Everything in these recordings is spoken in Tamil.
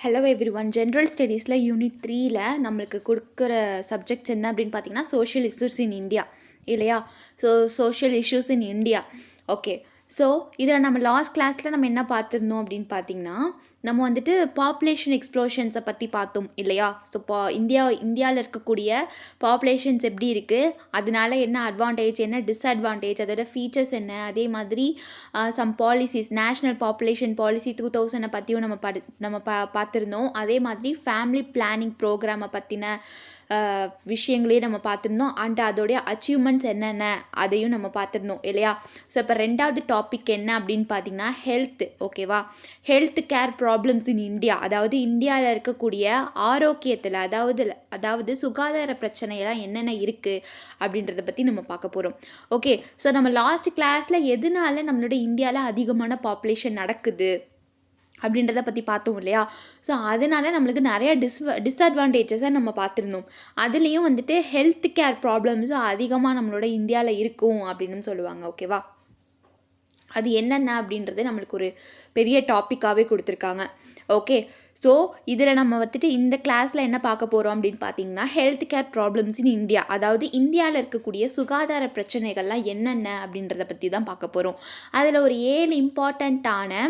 Hello everyone. ஜென்ரல் ஸ்டடீஸில் யூனிட் 3ல நம்மளுக்கு கொடுக்குற சப்ஜெக்ட்ஸ் என்ன அப்படின்னு பார்த்தீங்கன்னா சோஷியல் இஷ்யூஸ் இன் இந்தியா இல்லையா? Social issues in India. Okay. So இதில் நம்ம லாஸ்ட் கிளாஸில் நம்ம என்ன பார்த்துருந்தோம் அப்படின்னு பார்த்தீங்கன்னா, நம்ம வந்துட்டு பாப்புலேஷன் எக்ஸ்ப்ளோஷன்ஸை பற்றி பார்த்தோம் இல்லையா? ஸோ இந்தியாவில் இருக்கக்கூடிய பாப்புலேஷன்ஸ் எப்படி இருக்குது, அதனால என்ன அட்வான்டேஜ், என்ன டிஸ்அட்வான்டேஜ், அதோட ஃபீச்சர்ஸ் என்ன, அதே மாதிரி some policies, national population policy 2000 பற்றியும் நம்ம பார்த்துருந்தோம். அதே மாதிரி ஃபேமிலி பிளானிங் ப்ரோக்ராமை பற்றின விஷயங்களையும் நம்ம பார்த்துருந்தோம். அண்ட் அதோடைய அச்சீவ்மெண்ட்ஸ் என்னென்ன அதையும் நம்ம பார்த்துருந்தோம் இல்லையா? ஸோ இப்போ ரெண்டாவது டாபிக் என்ன அப்படின்னு பார்த்தீங்கன்னா ஹெல்த். ஓகேவா? Health care problems in India, அதாவது இந்தியாவில் இருக்கக்கூடிய ஆரோக்கியத்தில் அதாவது சுகாதார பிரச்சனையெல்லாம் என்னென்ன இருக்குது அப்படின்றத பற்றி நம்ம பார்க்க போகிறோம். ஓகே. ஸோ நம்ம லாஸ்ட் கிளாஸில் எதனால நம்மளோட இந்தியாவில் அதிகமான பாப்புலேஷன் நடக்குது அப்படின்றத பற்றி பார்த்தோம் இல்லையா? ஸோ அதனால நம்மளுக்கு நிறைய டிஸ்அட்வான்டேஜஸை நம்ம பார்த்துருந்தோம். அதுலேயும் வந்துட்டு ஹெல்த் கேர் ப்ராப்ளம்ஸும் அதிகமாக நம்மளோட இந்தியாவில் இருக்கும் அப்படின்னு சொல்லுவாங்க. ஓகேவா? அது என்னென்ன அப்படின்றது நம்மளுக்கு ஒரு பெரிய டாப்பிக்காகவே கொடுத்துருக்காங்க. ஓகே. ஸோ இதில் நம்ம வந்துட்டு இந்த கிளாஸில் என்ன பார்க்க போகிறோம் அப்படின்னு பார்த்தீங்கன்னா health care problems in India, அதாவது இந்தியாவில் இருக்கக்கூடிய சுகாதார பிரச்சனைகள்லாம் என்னென்ன அப்படின்றத பற்றி தான் பார்க்க போகிறோம். அதில் ஒரு 7 இம்பார்ட்டண்ட்டான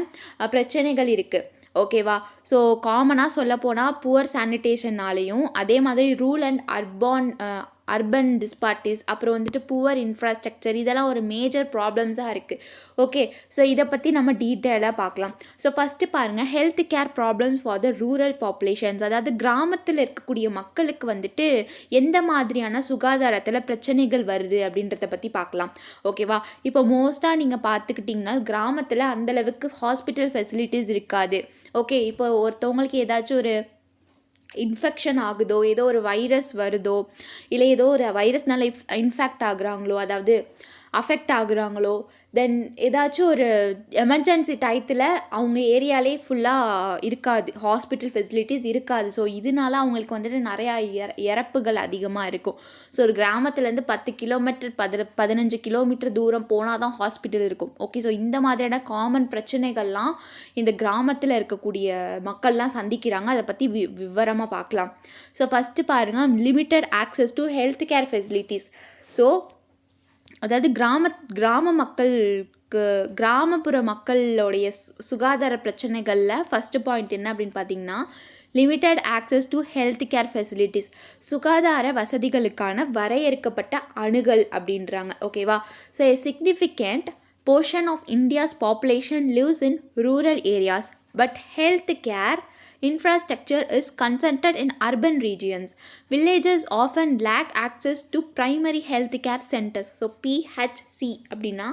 பிரச்சனைகள் இருக்குது. ஓகேவா? ஸோ காமனாக சொல்லப்போனால் புவர் சானிடேஷன்னாலேயும், அதே மாதிரி ரூரல் அண்ட் அர்பன் டிஸ்பார்ட்டிஸ், அப்புறம் வந்துட்டு புவர் இன்ஃப்ராஸ்ட்ரக்சர், இதெல்லாம் ஒரு மேஜர் ப்ராப்ளம்ஸாக இருக்குது. ஓகே. ஸோ இதை பற்றி நம்ம டீட்டெயிலாக பார்க்கலாம். ஸோ ஃபஸ்ட்டு பாருங்கள், health care problems for the rural populations, அதாவது கிராமத்தில் இருக்கக்கூடிய மக்களுக்கு வந்துட்டு எந்த மாதிரியான சுகாதாரத்தில் பிரச்சனைகள் வருது அப்படின்றத பற்றி பார்க்கலாம். ஓகேவா? இப்போ மோஸ்ட்டாக நீங்கள் பார்த்துக்கிட்டிங்கன்னா கிராமத்தில் அந்தளவுக்கு ஹாஸ்பிட்டல் ஃபெசிலிட்டிஸ் இருக்காது. ஓகே. இப்போ ஒருத்தவங்களுக்கு ஏதாச்சும் ஒரு இன்ஃபெக்ஷன் ஆகுதோ, ஏதோ ஒரு வைரஸ் வருதோ, இல்லை ஏதோ ஒரு வைரஸ்னால இன்ஃபெக்ட் ஆகுறாங்களோ, அதாவது அஃபெக்ட் ஆகுறாங்களோ, தென் ஏதாச்சும் ஒரு எமர்ஜென்சி டயத்தில் அவங்க ஏரியாலே ஃபுல்லாக இருக்காது, ஹாஸ்பிட்டல் ஃபெசிலிட்டிஸ் இருக்காது. ஸோ இதனால அவங்களுக்கு வந்துட்டு நிறையா இறப்புகள் அதிகமாக இருக்கும். ஸோ ஒரு கிராமத்துலேருந்து 10 கிலோமீட்டர் 15 கிலோமீட்டர் தூரம் போனால் தான் ஹாஸ்பிட்டல் இருக்கும். ஓகே. ஸோ இந்த மாதிரியான காமன் பிரச்சனைகள்லாம் இந்த கிராமத்தில் இருக்கக்கூடிய மக்கள்லாம் சந்திக்கிறாங்க. அதை பற்றி விவரமாக பார்க்கலாம். ஸோ ஃபஸ்ட்டு பாருங்கள், limited access to health care facilities. So அதாவது கிராம மக்களுக்கு, கிராமப்புற மக்களுடைய சுகாதார பிரச்சனைகளில் ஃபஸ்ட்டு பாயிண்ட் என்ன அப்படின்னு பார்த்தீங்கன்னா limited access to health care facilities, சுகாதார வசதிகளுக்கான வரையறுக்கப்பட்ட அணுகல் அப்படின்றாங்க. ஓகேவா? So a significant portion of India's population lives in rural areas, but health care infrastructure is concentrated in urban regions. Villages often lack access to primary health care centers. So PHC அப்படின்னா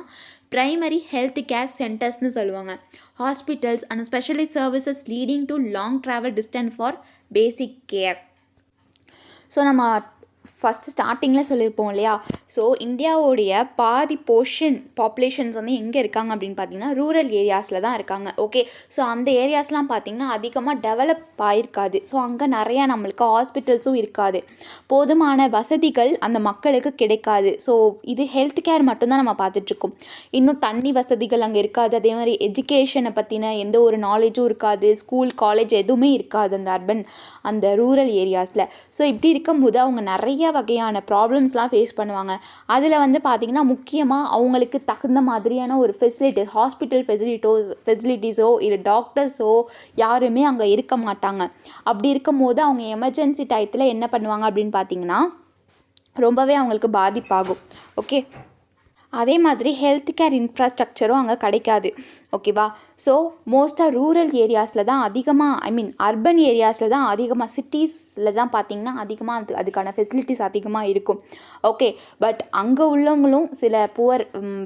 primary health care centersனு சொல்லுவாங்க. Hospitals and specialist services leading to long travel distance for basic care. So நம்ம ஃபஸ்ட்டு ஸ்டார்டிங்கில் சொல்லியிருப்போம் இல்லையா? ஸோ இந்தியாவுடைய பாதி பாப்புலேஷன்ஸ் வந்து எங்கே இருக்காங்க அப்படின்னு பார்த்தீங்கன்னா ரூரல் ஏரியாஸில் தான் இருக்காங்க. ஓகே. ஸோ அந்த ஏரியாஸ்லாம் பார்த்திங்கன்னா அதிகமாக டெவலப் ஆகிருக்காது. ஸோ அங்கே நிறையா நம்மளுக்கு ஹாஸ்பிட்டல்ஸும் இருக்காது, போதுமான வசதிகள் அந்த மக்களுக்கு கிடைக்காது. ஸோ இது ஹெல்த் கேர் மட்டும்தான் நம்ம பார்த்துட்ருக்கோம். இன்னும் தண்ணி வசதிகள் அங்கே இருக்காது. அதே மாதிரி எஜுகேஷனை பற்றின எந்த ஒரு நாலேஜும் இருக்காது. ஸ்கூல், காலேஜ் எதுவுமே இருக்காது அந்த ரூரல் ஏரியாஸில். ஸோ இப்படி இருக்கும்போது அவங்க நிறைய வகையான ப்ராப்ளம்ஸ்லாம் ஃபேஸ் பண்ணுவாங்க. அதில் வந்து பார்த்திங்கன்னா முக்கியமாக அவங்களுக்கு தகுந்த மாதிரியான ஒரு ஹாஸ்பிட்டல் ஃபெசிலிட்டிஸோ இல்லை டாக்டர்ஸோ யாருமே அங்கே இருக்க மாட்டாங்க. அப்படி இருக்கும்போது அவங்க எமர்ஜென்சி டயத்தில் என்ன பண்ணுவாங்க அப்படின்னு பார்த்திங்கன்னா ரொம்பவே அவங்களுக்கு பாதிப்பாகும். ஓகே. அதே மாதிரி ஹெல்த் கேர் இன்ஃப்ராஸ்ட்ரக்சரும் அங்கே கிடைக்காது. ஓகேவா? ஸோ மோஸ்ட்டாக ரூரல் ஏரியாஸில் தான் அதிகமாக, அர்பன் ஏரியாஸில் தான் அதிகமாக, சிட்டிஸில் தான் பார்த்திங்கன்னா அதிகமாக அதுக்கான ஃபெசிலிட்டிஸ் அதிகமாக இருக்கும். ஓகே. பட் அங்கே உள்ளவங்களும் சில புவர்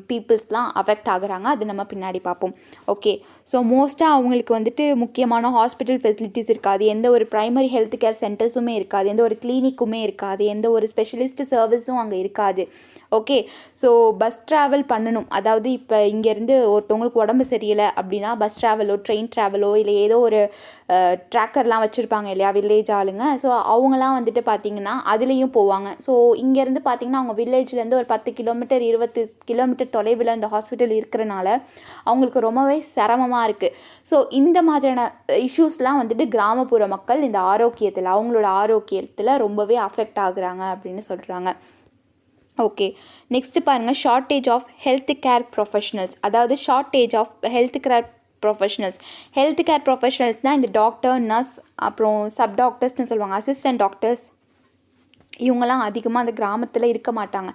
பீப்புள்ஸ்லாம் அஃபெக்ட் ஆகுறாங்க. அது நம்ம பின்னாடி பார்ப்போம். ஓகே. ஸோ மோஸ்ட்டாக அவங்களுக்கு வந்துட்டு முக்கியமான ஹாஸ்பிட்டல் ஃபெசிலிட்டிஸ் இருக்காது, எந்த ஒரு ப்ரைமரி ஹெல்த் கேர் சென்டர்ஸுமே இருக்காது, எந்த ஒரு கிளினிக்குமே இருக்காது, எந்த ஒரு ஸ்பெஷலிஸ்ட் சர்வீஸும் அங்கே இருக்காது. ஓகே. ஸோ பஸ் ட்ராவல் பண்ணணும். அதாவது இப்போ இங்கேருந்து ஒருத்தவங்களுக்கு உடம்பு சரியில்லை அப்படின்னா பஸ் ட்ராவலோ ட்ரெயின் ட்ராவலோ இல்லை ஏதோ ஒரு ட்ராக்கர்லாம் வச்சுருப்பாங்க இல்லையா வில்லேஜ் ஆளுங்க. ஸோ அவங்களாம் வந்துட்டு பார்த்திங்கன்னா அதுலேயும் போவாங்க. ஸோ இங்கேருந்து பார்த்திங்கன்னா அவங்க வில்லேஜ்லேருந்து ஒரு 10 கிலோமீட்டர் 20 கிலோமீட்டர் தொலைவில் இந்த ஹாஸ்பிட்டல் இருக்கிறனால அவங்களுக்கு ரொம்பவே சிரமமாக இருக்குது. ஸோ இந்த மாதிரியான இஷ்யூஸ்லாம் வந்துட்டு கிராமப்புற மக்கள் இந்த ஆரோக்கியத்தில் அவங்களோட ஆரோக்கியத்தில் ரொம்பவே அஃபெக்ட் ஆகுறாங்க அப்படின்னு சொல்கிறாங்க. ஓகே. நெக்ஸ்ட்டு பாருங்கள், shortage of health care professionals. அதாவது shortage of health care professionals. Health care ப்ரொஃபஷனல்ஸ்னால் இந்த டாக்டர், நர்ஸ், அப்புறம் சப் டாக்டர்ஸ்னு சொல்லுவாங்க, அசிஸ்டன்ட் டாக்டர்ஸ், இவங்கெல்லாம் அதிகமாக அந்த கிராமத்தில் இருக்க மாட்டாங்க.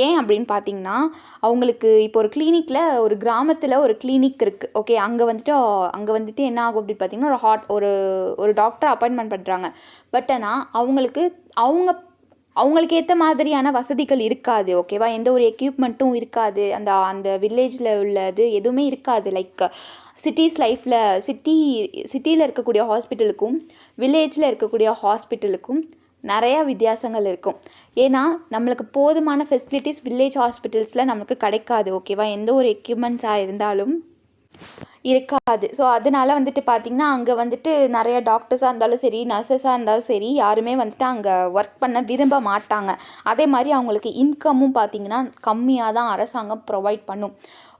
ஏன் அப்படின்னு பார்த்தீங்கன்னா அவங்களுக்கு இப்போ ஒரு கிளினிக்கில் ஒரு கிராமத்தில் ஒரு கிளினிக் இருக்குது. ஓகே. அங்கே வந்துட்டு என்ன ஆகும் அப்படின்னு பார்த்தீங்கன்னா ஒரு டாக்டர் அப்பாயின்மெண்ட் பண்ணுறாங்க. பட் ஆனால் அவங்களுக்கு ஏற்ற மாதிரியான வசதிகள் இருக்காது. ஓகேவா. எந்த ஒரு எக்யூப்மெண்ட்டும் இருக்காது. அந்த வில்லேஜில் உள்ளது எதுவுமே இருக்காது. லைக் சிட்டியில் இருக்கக்கூடிய ஹாஸ்பிட்டலுக்கும் வில்லேஜில் இருக்கக்கூடிய ஹாஸ்பிட்டலுக்கும் நிறையா வித்தியாசங்கள் இருக்கும். ஏன்னா நம்மளுக்கு போதுமான ஃபெசிலிட்டிஸ் வில்லேஜ் ஹாஸ்பிட்டல்ஸில் நமக்கு கிடைக்காது. ஓகேவா. எந்த ஒரு எக்யூப்மெண்ட்ஸாக இருந்தாலும் இருக்காது. ஸோ அதனால் வந்துட்டு பார்த்திங்கன்னா அங்கே வந்துட்டு நிறைய டாக்டர்ஸாக இருந்தாலும் சரி, நர்சஸாக இருந்தாலும் சரி, யாருமே வந்துட்டு அங்கே ஒர்க் பண்ண விரும்ப மாட்டாங்க. அதே மாதிரி அவங்களுக்கு இன்கமும் பார்த்திங்கன்னா கம்மியாக தான் அரசாங்கம் ப்ரொவைட் பண்ணும்.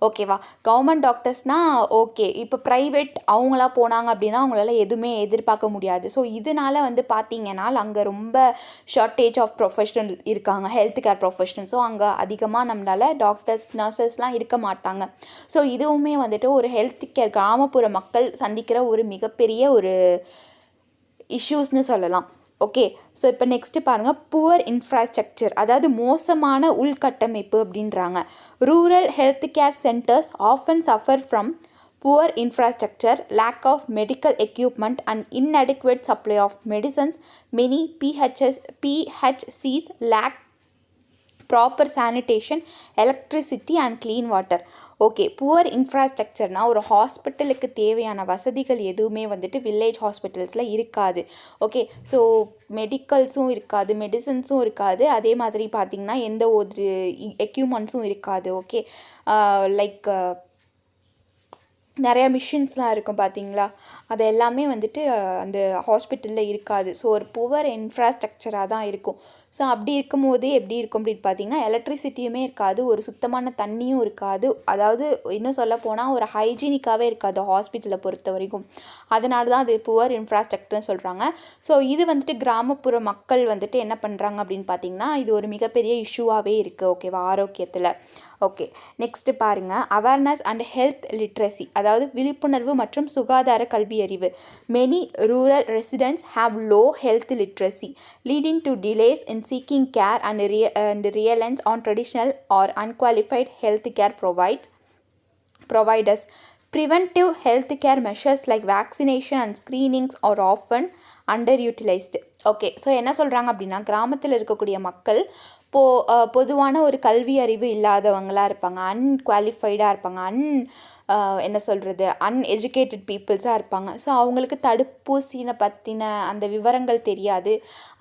ஓகேவா. கவர்மெண்ட் டாக்டர்ஸ்னால் ஓகே. இப்போ ப்ரைவேட் அவங்களா போனாங்க அப்படின்னா அவங்களால எதுவுமே எதிர்பார்க்க முடியாது. ஸோ இதனால் வந்து பார்த்திங்கன்னா அங்கே ரொம்ப ஷார்ட்டேஜ் ஆஃப் ப்ரொஃபஷனல் இருக்காங்க, ஹெல்த் கேர் ப்ரொஃபஷனல். ஸோ அங்கே அதிகமாக நம்மளால் டாக்டர்ஸ், நர்சஸ்லாம் இருக்க மாட்டாங்க. ஸோ இதுவுமே வந்துட்டு ஒரு ஹெல்த் கேர் கிராமப்புற மக்கள் சந்திக்கிற ஒரு மிகப்பெரிய ஒரு இஷ்யூஸ்னு சொல்லலாம். ஓகே. ஸோ இப்போ நெக்ஸ்ட்டு பாருங்கள், புவர் இன்ஃப்ராஸ்ட்ரக்சர். அதாவது மோசமான உள்கட்டமைப்பு அப்படின்றாங்க. Rural health care centres often suffer from poor infrastructure, lack of medical equipment and inadequate supply of medicines. Many PHCs lack proper sanitation, electricity and clean water. Okay. Poor இன்ஃப்ராஸ்ட்ரக்சர்னால் ஒரு ஹாஸ்பிட்டலுக்கு தேவையான வசதிகள் எதுவுமே வந்துட்டு வில்லேஜ் ஹாஸ்பிட்டல்ஸில் இருக்காது. ஓகே. ஸோ மெடிக்கல்ஸும் இருக்காது, மெடிசன்ஸும் இருக்காது, அதே மாதிரி பார்த்திங்கன்னா எந்த ஒரு எக்யூப்மெண்ட்ஸும் இருக்காது. ஓகே. லைக் நிறையா மிஷின்ஸ்லாம் இருக்கும் பார்த்தீங்களா, அது எல்லாமே வந்துட்டு அந்த ஹாஸ்பிட்டலில் இருக்காது. ஸோ ஒரு புவர் இன்ஃப்ராஸ்ட்ரக்சராக தான் இருக்கும். ஸோ அப்படி இருக்கும்போது எப்படி இருக்கும் அப்படின்னு பார்த்தீங்கன்னா எலக்ட்ரிசிட்டியுமே இருக்காது, ஒரு சுத்தமான தண்ணியும் இருக்காது. அதாவது இன்னும் சொல்ல போனால் ஒரு ஹைஜீனிக்காகவே இருக்காது ஹாஸ்பிட்டலை பொறுத்த வரைக்கும். அதனால தான் அது புவர் இன்ஃப்ராஸ்ட்ரக்சர்னு சொல்கிறாங்க. ஸோ இது வந்துட்டு கிராமப்புற மக்கள் வந்துட்டு என்ன பண்ணுறாங்க அப்படின்னு பார்த்தீங்கன்னா இது ஒரு மிகப்பெரிய இஷ்யூவாகவே இருக்குது. ஓகேவா. ஆரோக்கியத்தில். ஓகே. நெக்ஸ்ட்டு பாருங்கள், அவேர்னஸ் அண்ட் ஹெல்த் லிட்ரஸி. அதாவது விழிப்புணர்வு மற்றும் சுகாதார கல்வி அறிவு. Many rural residents have low health literacy leading to delays in seeking care and reliance on traditional or unqualified health care providers. Preventive health care measures like vaccination and screenings are often underutilized. Okay. So என்ன சொல்கிறாங்க அப்படின்னா கிராமத்தில் இருக்கக்கூடிய மக்கள் பொதுவான ஒரு கல்வி அறிவு இல்லாதவங்களாக இருப்பாங்க, அன்குவாலிஃபைடாக இருப்பாங்க, என்ன சொல்கிறது அன்எஜுகேட்டட் பீப்புள்ஸாக இருப்பாங்க. ஸோ அவங்களுக்கு தடுப்பூசினை பற்றின அந்த விவரங்கள் தெரியாது.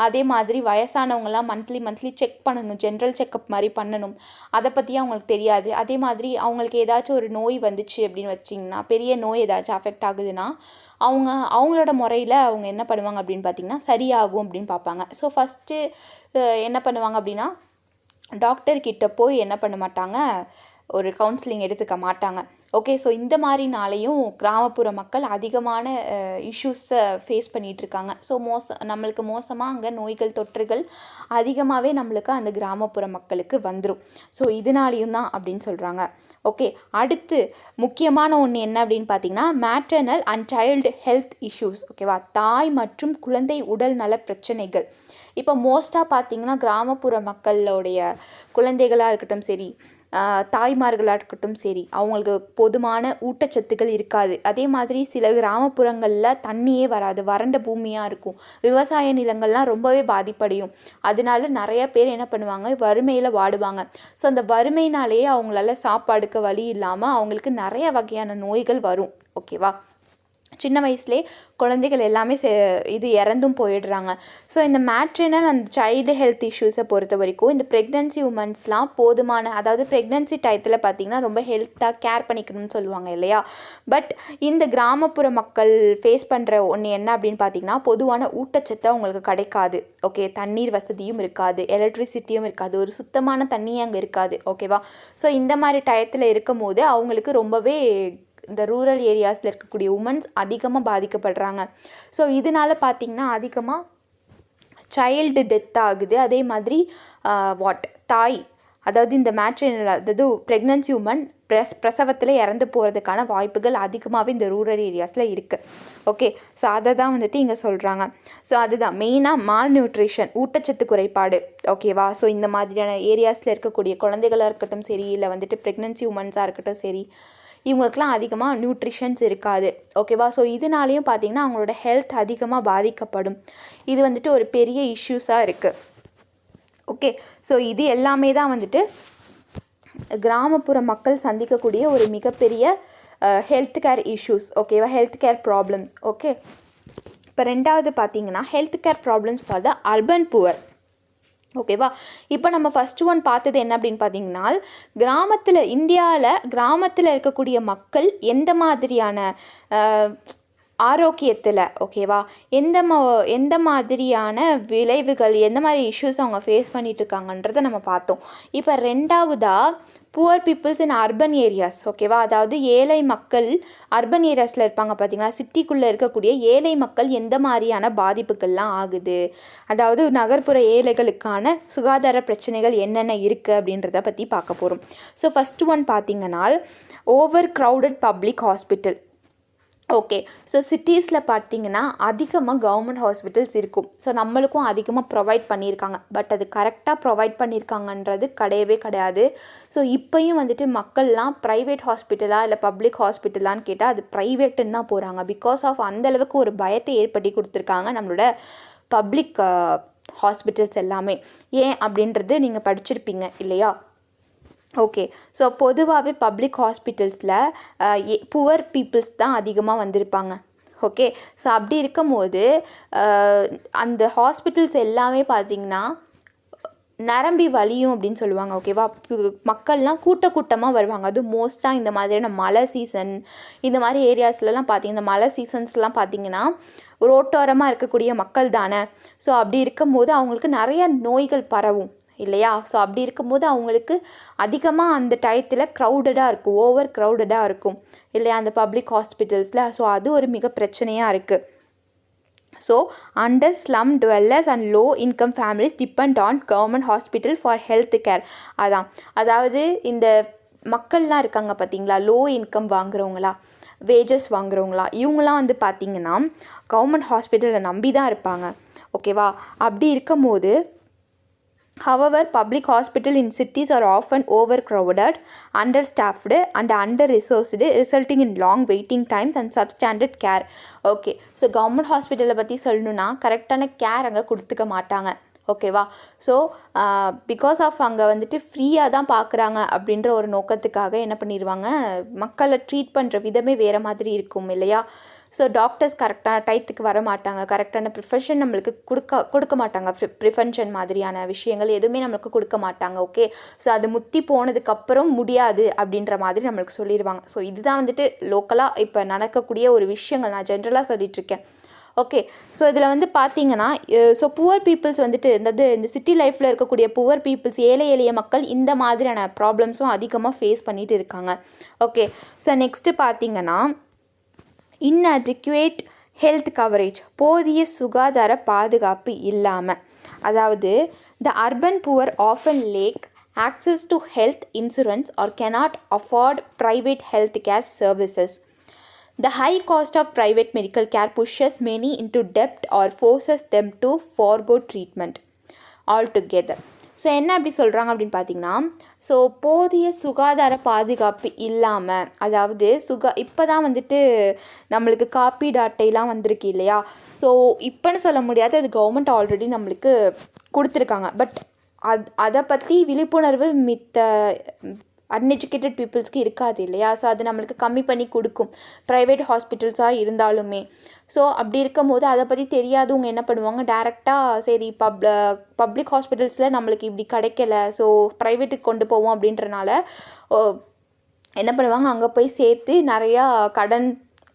அதே மாதிரி வயசானவங்களாம் மந்த்லி செக் பண்ணணும், ஜென்ரல் செக்கப் மாதிரி பண்ணணும், அதை பற்றி அவங்களுக்கு தெரியாது. அதே மாதிரி அவங்களுக்கு ஏதாச்சும் ஒரு நோய் வந்துச்சு அப்படின்னு வச்சிங்கன்னா, பெரிய நோய் ஏதாச்சும் அஃபெக்ட் ஆகுதுன்னா அவங்களோட முறையில் அவங்க என்ன பண்ணுவாங்க அப்படின்னு பார்த்திங்கன்னா சரியாகும் அப்படின்னு பார்ப்பாங்க. ஸோ ஃபஸ்ட்டு என்ன பண்ணுவாங்க அப்படின்னா டாக்டர்கிட்ட போய் என்ன பண்ண மாட்டாங்க, ஒரு கவுன்சிலிங் எடுத்துக்க மாட்டாங்க. ஓகே. ஸோ இந்த மாதிரினாலையும் கிராமப்புற மக்கள் அதிகமான இஷ்யூஸை ஃபேஸ் பண்ணிகிட்ருக்காங்க. ஸோ நம்மளுக்கு மோசமாக அங்கே நோய்கள் தொற்றுகள் அதிகமாகவே நம்மளுக்கு அந்த கிராமப்புற மக்களுக்கு வந்துடும். ஸோ இதனாலையும் தான் அப்படின்னு சொல்கிறாங்க. ஓகே. அடுத்து முக்கியமான ஒன்று என்ன அப்படின்னு பார்த்தீங்கன்னா maternal and child health issues. ஓகேவா. தாய் மற்றும் குழந்தை உடல் நல பிரச்சனைகள். இப்போ மோஸ்ட்டாக பார்த்திங்கன்னா கிராமப்புற மக்களுடைய குழந்தைகளாக இருக்கட்டும் சரி, தாய்மார்களாக இருக்கட்டும் சரி, அவங்களுக்கு போதுமான ஊட்டச்சத்துக்கள் இருக்காது. அதே மாதிரி சில கிராமப்புறங்களில் தண்ணியே வராது, வறண்ட பூமியாக இருக்கும், விவசாய நிலங்கள்லாம் ரொம்பவே பாதிப்படையும். அதனால நிறைய பேர் என்ன பண்ணுவாங்க, வறுமையில் வாடுவாங்க. ஸோ அந்த வறுமையினாலேயே அவங்களால சாப்பாடுக்கு வழி இல்லாமல் அவங்களுக்கு நிறைய வகையான நோய்கள் வரும். ஓகேவா. சின்ன வயசுலேயே குழந்தைகள் எல்லாமே இது இறந்தும் போயிடுறாங்க. ஸோ இந்த மேட்ரினல் அண்ட் சைல்டு ஹெல்த் இஷ்யூஸை பொறுத்த வரைக்கும் இந்த ப்ரெக்னென்சி உமன்ஸ்லாம் போதுமான, அதாவது ப்ரெக்னென்சி டயத்தில் பார்த்திங்கன்னா ரொம்ப ஹெல்த்தாக கேர் பண்ணிக்கணும்னு சொல்லுவாங்க இல்லையா. பட் இந்த கிராமப்புற மக்கள் ஃபேஸ் பண்ணுற ஒன்று என்ன அப்படின்னு பார்த்திங்கன்னா, பொதுவான ஊட்டச்சத்து அவங்களுக்கு கிடைக்காது. ஓகே, தண்ணீர் வசதியும் இருக்காது, எலக்ட்ரிசிட்டியும் இருக்காது, ஒரு சுத்தமான தண்ணி அங்கே இருக்காது. ஓகேவா. ஸோ இந்த மாதிரி டயத்தில் இருக்கும் போது அவங்களுக்கு ரொம்பவே இந்த ரூரல் ஏரியாஸில் இருக்கக்கூடிய உமன்ஸ் அதிகமாக பாதிக்கப்படுறாங்க. ஸோ இதனால் பார்த்திங்கன்னா அதிகமாக சைல்டு டெத் ஆகுது. அதே மாதிரி தாய், அதாவது இந்த மேட்ரினல், அதாவது ப்ரெக்னன்சி உமன் பிரசவத்தில் இறந்து போகிறதுக்கான வாய்ப்புகள் அதிகமாகவே இந்த ரூரல் ஏரியாஸில் இருக்குது. ஓகே, ஸோ அதை தான் வந்துட்டு இங்கே சொல்கிறாங்க. ஸோ அதுதான் மெயினாக மால் நியூட்ரிஷன், ஊட்டச்சத்து குறைபாடு. ஓகேவா. ஸோ இந்த மாதிரியான ஏரியாஸில் இருக்கக்கூடிய குழந்தைகளாக இருக்கட்டும் சரி, இல்லை வந்துட்டு ப்ரெக்னன்சி உமன்ஸாக இருக்கட்டும் சரி, இவங்களுக்குலாம் அதிகமாக நியூட்ரிஷன்ஸ் இருக்காது. ஓகேவா. ஸோ இதனாலேயும் பார்த்திங்கன்னா அவங்களோட ஹெல்த் அதிகமாக பாதிக்கப்படும். இது வந்துட்டு ஒரு பெரிய இஷ்யூஸாக இருக்குது. ஓகே, ஸோ இது எல்லாமே தான் வந்துட்டு கிராமப்புற மக்கள் சந்திக்கக்கூடிய ஒரு மிகப்பெரிய ஹெல்த் கேர் இஷ்யூஸ். ஓகேவா, ஹெல்த் கேர் ப்ராப்ளம்ஸ். ஓகே, இப்போ ரெண்டாவது பார்த்திங்கன்னா health care problems for the urban poor. ஓகேவா. இப்போ நம்ம ஃபஸ்ட்டு ஒன் பார்த்தது என்ன அப்படின்னு பார்த்தீங்கன்னா, இந்தியாவில் கிராமத்தில் இருக்கக்கூடிய மக்கள் எந்த மாதிரியான ஆரோக்கியத்தில், ஓகேவா, எந்த மாதிரியான விளைவுகள், எந்த மாதிரி இஷ்யூஸ் அவங்க ஃபேஸ் பண்ணிகிட்ருக்காங்கன்றதை நம்ம பார்த்தோம். இப்போ ரெண்டாவதாக poor peoples in urban areas. ஓகேவா, அதாவது ஏழை மக்கள் அர்பன் ஏரியாஸில் இருப்பாங்க பார்த்திங்களா, சிட்டிக்குள்ளே இருக்கக்கூடிய ஏழை மக்கள் எந்த மாதிரியான பாதிப்புகள்லாம் ஆகுது, அதாவது நகர்ப்புற ஏழைகளுக்கான சுகாதார பிரச்சனைகள் என்னென்ன இருக்குது அப்படின்றத பற்றி பார்க்க போகிறோம். ஸோ ஃபஸ்ட்டு ஒன் பார்த்திங்கன்னா overcrowded public hospital. Okay, so சிட்டிஸில் பார்த்திங்கன்னா அதிகமாக கவர்மெண்ட் ஹாஸ்பிட்டல்ஸ் இருக்கும். ஸோ நம்மளுக்கும் அதிகமாக ப்ரொவைட் பண்ணியிருக்காங்க. பட் அது கரெக்டாக ப்ரொவைட் பண்ணியிருக்காங்கன்றது கிடையவே கிடையாது. ஸோ இப்போயும் வந்துட்டு மக்கள்லாம் ப்ரைவேட் ஹாஸ்பிட்டலாக இல்லை பப்ளிக் ஹாஸ்பிட்டலான்னு கேட்டால் அது ப்ரைவேட்டுன்னு தான் போகிறாங்க. பிகாஸ் ஆஃப் அந்தளவுக்கு ஒரு பயத்தை ஏற்படுத்தி கொடுத்துருக்காங்க நம்மளோட பப்ளிக் ஹாஸ்பிட்டல்ஸ் எல்லாமே. ஏன் அப்படின்றது நீங்கள் படிச்சிருப்பீங்க இல்லையா. ஓகே, ஸோ பொதுவாகவே பப்ளிக் ஹாஸ்பிட்டல்ஸில் புவர் பீப்புள்ஸ் தான் அதிகமாக வந்திருப்பாங்க. ஓகே, ஸோ அப்படி இருக்கும் போது அந்த ஹாஸ்பிட்டல்ஸ் எல்லாமே பார்த்திங்கன்னா நரம்பி வலியும் அப்படின்னு சொல்லுவாங்க. ஓகேவா, மக்கள்லாம் கூட்டமாக வருவாங்க. அதுவும் மோஸ்ட்டாக இந்த மாதிரியான மழை சீசன், இந்த மாதிரி ஏரியாஸ்லலாம் பார்த்திங்கன்னா, இந்த மழை சீசன்ஸ்லாம் பார்த்திங்கன்னா ரோட்டோரமாக இருக்கக்கூடிய மக்கள் தானே. ஸோ அப்படி இருக்கும்போது அவங்களுக்கு நிறைய நோய்கள் பரவும் இல்லையா. ஸோ அப்படி இருக்கும்போது அவங்களுக்கு அதிகமாக அந்த டயத்தில் க்ரௌடடாக இருக்கும், ஓவர் க்ரௌடடாக இருக்கும் இல்லையா அந்த பப்ளிக் ஹாஸ்பிட்டல்ஸில். ஸோ அது ஒரு மிக பிரச்சனையாக இருக்குது. So under slum dwellers and low income families depend on government hospital for health care. அதாவது இந்த மக்கள்லாம் இருக்காங்க பார்த்தீங்களா, லோ இன்கம் வாங்குறவங்களா, வேஜஸ் வாங்குறவங்களா, இவங்களாம் வந்து பார்த்திங்கன்னா கவர்மெண்ட் ஹாஸ்பிட்டலை நம்பி தான் இருப்பாங்க. ஓகேவா, அப்படி இருக்கும் போது however, public hospitals in cities are often overcrowded, understaffed and under-resourced, resulting in long waiting times and substandard care. Okay, so government ஹாஸ்பிட்டலை பற்றி சொல்லணுன்னா கரெக்டான கேர் அங்கே கொடுத்துக்க மாட்டாங்க. ஓகேவா. ஸோ பிகாஸ் ஆஃப் அங்கே வந்துட்டு ஃப்ரீயாக தான் பார்க்குறாங்க அப்படின்ற ஒரு நோக்கத்துக்காக என்ன பண்ணிடுவாங்க, மக்களை ட்ரீட் பண்ணுற விதமே வேறு மாதிரி இருக்கும் இல்லையா. ஸோ டாக்டர்ஸ் கரெக்டான டயத்துக்கு வர மாட்டாங்க, கரெக்டான ப்ரிஃபெஷன் நம்மளுக்கு கொடுக்க மாட்டாங்க, ப்ரிவென்ஷன் மாதிரியான விஷயங்கள் எதுவுமே நம்மளுக்கு கொடுக்க மாட்டாங்க. ஓகே, ஸோ அது முத்தி போனதுக்கப்புறம் முடியாது அப்படின்ற மாதிரி நம்மளுக்கு சொல்லிடுவாங்க. ஸோ இதுதான் வந்துட்டு லோக்கலாக இப்போ நடக்கக்கூடிய ஒரு விஷயங்கள், நான் ஜென்ரலாக சொல்லிகிட்ருக்கேன். ஓகே, ஸோ இதில் வந்து பார்த்தீங்கன்னா ஸோ புவர் பீப்புள்ஸ் வந்துட்டு இந்த சிட்டி லைஃப்பில் இருக்கக்கூடிய புவர் பீப்புள்ஸ், ஏழை எளிய மக்கள் இந்த மாதிரியான ப்ராப்ளம்ஸும் அதிகமாக ஃபேஸ் பண்ணிகிட்டு இருக்காங்க. ஓகே, ஸோ நெக்ஸ்ட்டு பார்த்தீங்கன்னா இன்அடிக்குவேட் ஹெல்த் கவரேஜ், போதிய சுகாதார பாதுகாப்பு இல்லாமல், அதாவது the urban poor often lack access to health insurance or cannot afford private health care services. The high cost of private medical care pushes many into debt or forces them to forgo treatment altogether. So என்ன அப்படி சொல்கிறாங்க அப்படின்னு பார்த்தீங்கன்னா, ஸோ போதிய சுகாதார பாதுகாப்பு இல்லாமல், அதாவது இப்போ தான் வந்துட்டு நம்மளுக்கு காப்பீடு அட்டையெல்லாம் வந்திருக்கு இல்லையா. ஸோ இப்போன்னு சொல்ல முடியாது, அது கவர்மெண்ட் ஆல்ரெடி நம்மளுக்கு கொடுத்துருக்காங்க. பட் அதை பற்றி விழிப்புணர்வு அன்எஜுகேட்டட் பீப்புள்ஸ்க்கு இருக்காது இல்லையா. ஸோ அது நம்மளுக்கு கம்மி பண்ணி கொடுக்கும் ப்ரைவேட் ஹாஸ்பிட்டல்ஸாக இருந்தாலுமே. ஸோ அப்படி இருக்கும் போது அதை பற்றி தெரியாதவங்க என்ன பண்ணுவாங்க, டேரெக்டாக சரி பப்ளிக் ஹாஸ்பிட்டல்ஸில் நம்மளுக்கு இப்படி கிடைக்கல, ஸோ ப்ரைவேட்டுக்கு கொண்டு போவோம் அப்படின்றனால என்ன பண்ணுவாங்க, அங்கே போய் சேர்த்து நிறையா கடன்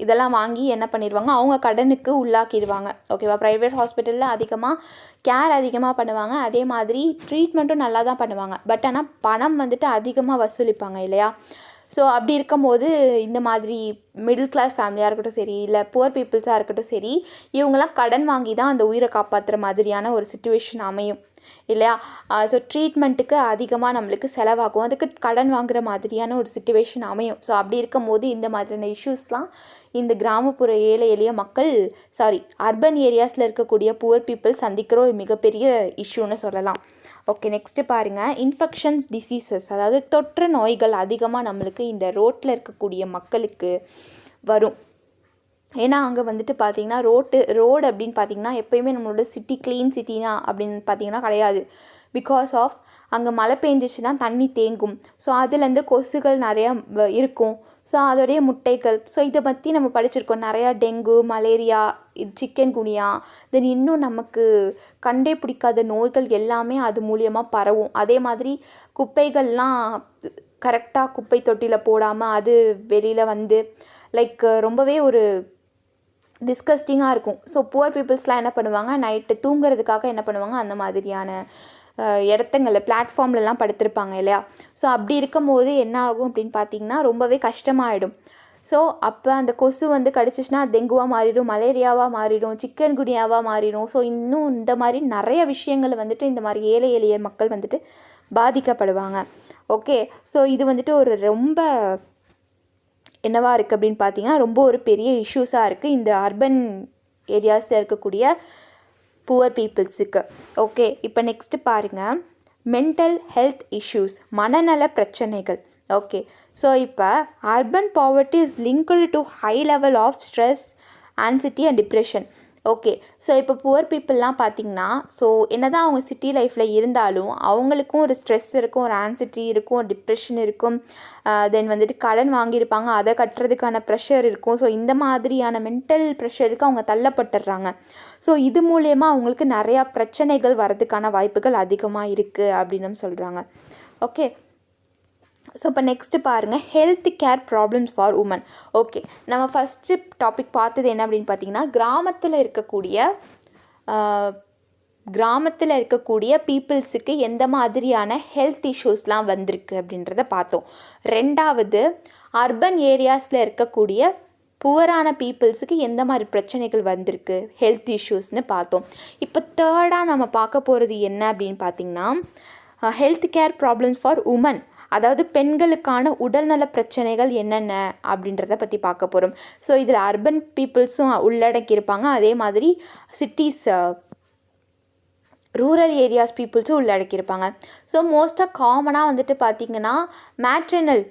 இதெல்லாம் வாங்கி என்ன பண்ணிடுவாங்க, அவங்க கடனுக்கு உள்ளாக்கிடுவாங்க. ஓகேவா. ப்ரைவேட் ஹாஸ்பிட்டலில் அதிகமாக கேர் அதிகமாக பண்ணுவாங்க, அதே மாதிரி ட்ரீட்மெண்ட்டும் நல்லா தான் பண்ணுவாங்க. பட் ஆனால் பணம் வந்துட்டு அதிகமாக வசூலிப்பாங்க இல்லையா. ஸோ அப்படி இருக்கும்போது இந்த மாதிரி மிடில் கிளாஸ் ஃபேமிலியாக இருக்கட்டும் சரி, இல்லை புவர் பீப்புள்ஸாக இருக்கட்டும் சரி, இவங்களாம் கடன் வாங்கி தான் அந்த உயிரை காப்பாற்றுற மாதிரியான ஒரு சிச்சுவேஷன் அமையும் இல்லையா. ஸோ ட்ரீட்மெண்ட்டுக்கு அதிகமாக நம்மளுக்கு செலவாகும், அதுக்கு கடன் வாங்குகிற மாதிரியான ஒரு சிச்சுவேஷன் அமையும். ஸோ அப்படி இருக்கும் போது இந்த மாதிரியான இஷ்யூஸ்லாம் இந்த கிராமப்புற ஏழை எளிய மக்கள் அர்பன் ஏரியாஸில் இருக்கக்கூடிய புவர் பீப்புள் சந்திக்கிற ஒரு மிகப்பெரிய இஷ்யூன்னு சொல்லலாம். ஓகே, நெக்ஸ்ட்டு பாருங்கள், இன்ஃபெக்ஷன்ஸ் டிசீசஸ், அதாவது தொற்று நோய்கள் அதிகமாக நம்மளுக்கு இந்த ரோட்டில் இருக்கக்கூடிய மக்களுக்கு வரும். ஏன்னா அங்கே வந்துட்டு பார்த்திங்கன்னா ரோடு அப்படின்னு பார்த்திங்கன்னா எப்போயுமே நம்மளோட சிட்டி க்ளீன் சிட்டினா அப்படின்னு பார்த்திங்கன்னா கிடையாது. பிகாஸ் ஆஃப் அங்கே மழை பெஞ்சிச்சுன்னா தண்ணி தேங்கும், ஸோ அதுலேருந்து கொசுகள் நிறையா இருக்கும். ஸோ அதோடைய முட்டைகள், ஸோ இதை பற்றி நம்ம படிச்சிருக்கோம், நிறையா டெங்கு, மலேரியா, சிக்கன் குனியா, தென் இன்னும் நமக்கு கண்டே பிடிக்காத நோய்கள் எல்லாமே அது மூலியமாக பரவும். அதே மாதிரி குப்பைகள்லாம் கரெக்டாக குப்பை தொட்டியில் போடாமல் அது வெளியில் வந்து ரொம்பவே ஒரு டிஸ்கஸ்டிங்காக இருக்கும். ஸோ புவர் பீப்புள்ஸ்லாம் என்ன பண்ணுவாங்க, நைட்டு தூங்குறதுக்காக என்ன பண்ணுவாங்க, அந்த மாதிரியான இடத்துங்களில் பிளாட்ஃபார்ம்லலாம் படுத்திருப்பாங்க இல்லையா. ஸோ அப்படி இருக்கும்போது என்ன ஆகும் அப்படின்னு பார்த்திங்கன்னா ரொம்பவே கஷ்டமாயிடும். ஸோ அப்போ அந்த கொசு வந்து கடிச்சிச்சுன்னா டெங்குவாக மாறிடும், மலேரியாவாக மாறிடும், சிக்கன் குனியாவாக மாறிடும். ஸோ இன்னும் இந்த மாதிரி நிறைய விஷயங்கள் வந்துட்டு இந்த மாதிரி ஏழை எளிய மக்கள் வந்துட்டு பாதிக்கப்படுவாங்க. ஓகே, ஸோ இது வந்துட்டு ஒரு ரொம்ப என்னவா இருக்குது அப்படின்னு பார்த்தீங்கன்னா ரொம்ப ஒரு பெரிய இஷ்யூஸாக இருக்குது இந்த அர்பன் ஏரியாஸில் இருக்கக்கூடிய புவர் பீப்புள்ஸுக்கு. ஓகே, இப்போ நெக்ஸ்ட்டு பாருங்கள், மென்டல் ஹெல்த் இஷ்யூஸ், மனநல பிரச்சனைகள். ஓகே, ஸோ இப்போ urban poverty is linked to high level of stress, anxiety and depression. Okay, so இப்போ புவர் பீப்புளெலாம் பார்த்திங்கன்னா, ஸோ என்ன தான் அவங்க சிட்டி லைஃப்பில் இருந்தாலும் அவங்களுக்கும் ஒரு ஸ்ட்ரெஸ் இருக்கும், ஒரு ஆன்சைட்டி இருக்கும், ஒரு டிப்ரெஷன் இருக்கும், தென் வந்துட்டு கடன் வாங்கியிருப்பாங்க, அதை கட்டுறதுக்கான ப்ரெஷர் இருக்கும். ஸோ இந்த மாதிரியான மென்டல் ப்ரெஷருக்கு அவங்க தள்ளப்பட்டுடுறாங்க. ஸோ இது மூலயமா அவங்களுக்கு நிறையா பிரச்சனைகள் வரதுக்கான வாய்ப்புகள் அதிகமாக இருக்குது அப்படின்னு சொல்கிறாங்க. ஓகே, ஸோ இப்போ நெக்ஸ்ட்டு பாருங்கள், health care problems for women. Okay, நம்ம ஃபஸ்ட்டு டாபிக் பார்த்தது என்ன அப்படின்னு பார்த்தீங்கன்னா, கிராமத்தில் இருக்கக்கூடிய பீப்புள்ஸுக்கு எந்த மாதிரியான ஹெல்த் இஷ்யூஸ்லாம் வந்திருக்கு அப்படின்றத பார்த்தோம். ரெண்டாவது, அர்பன் ஏரியாஸில் இருக்கக்கூடிய புவரான பீப்புள்ஸுக்கு எந்த மாதிரி பிரச்சனைகள் வந்திருக்கு, ஹெல்த் இஷ்யூஸ்னு பார்த்தோம். இப்போ தேர்டாக நம்ம பார்க்க போகிறது என்ன அப்படின்னு பார்த்திங்கன்னா, health care problems for women, அதாவது பெண்களுக்கான உடல்நல பிரச்சனைகள் என்னென்ன அப்படின்றத பற்றி பார்க்க போகிறோம். ஸோ இதில் அர்பன் பீப்புள்ஸும் உள்ளடக்கியிருப்பாங்க, அதே மாதிரி சிட்டிஸ் ரூரல் ஏரியாஸ் பீப்புள்ஸும் உள்ளடக்கியிருப்பாங்க. ஸோ மோஸ்ட்டாக காமனாக வந்துட்டு பார்த்திங்கன்னா மேட்ரினல்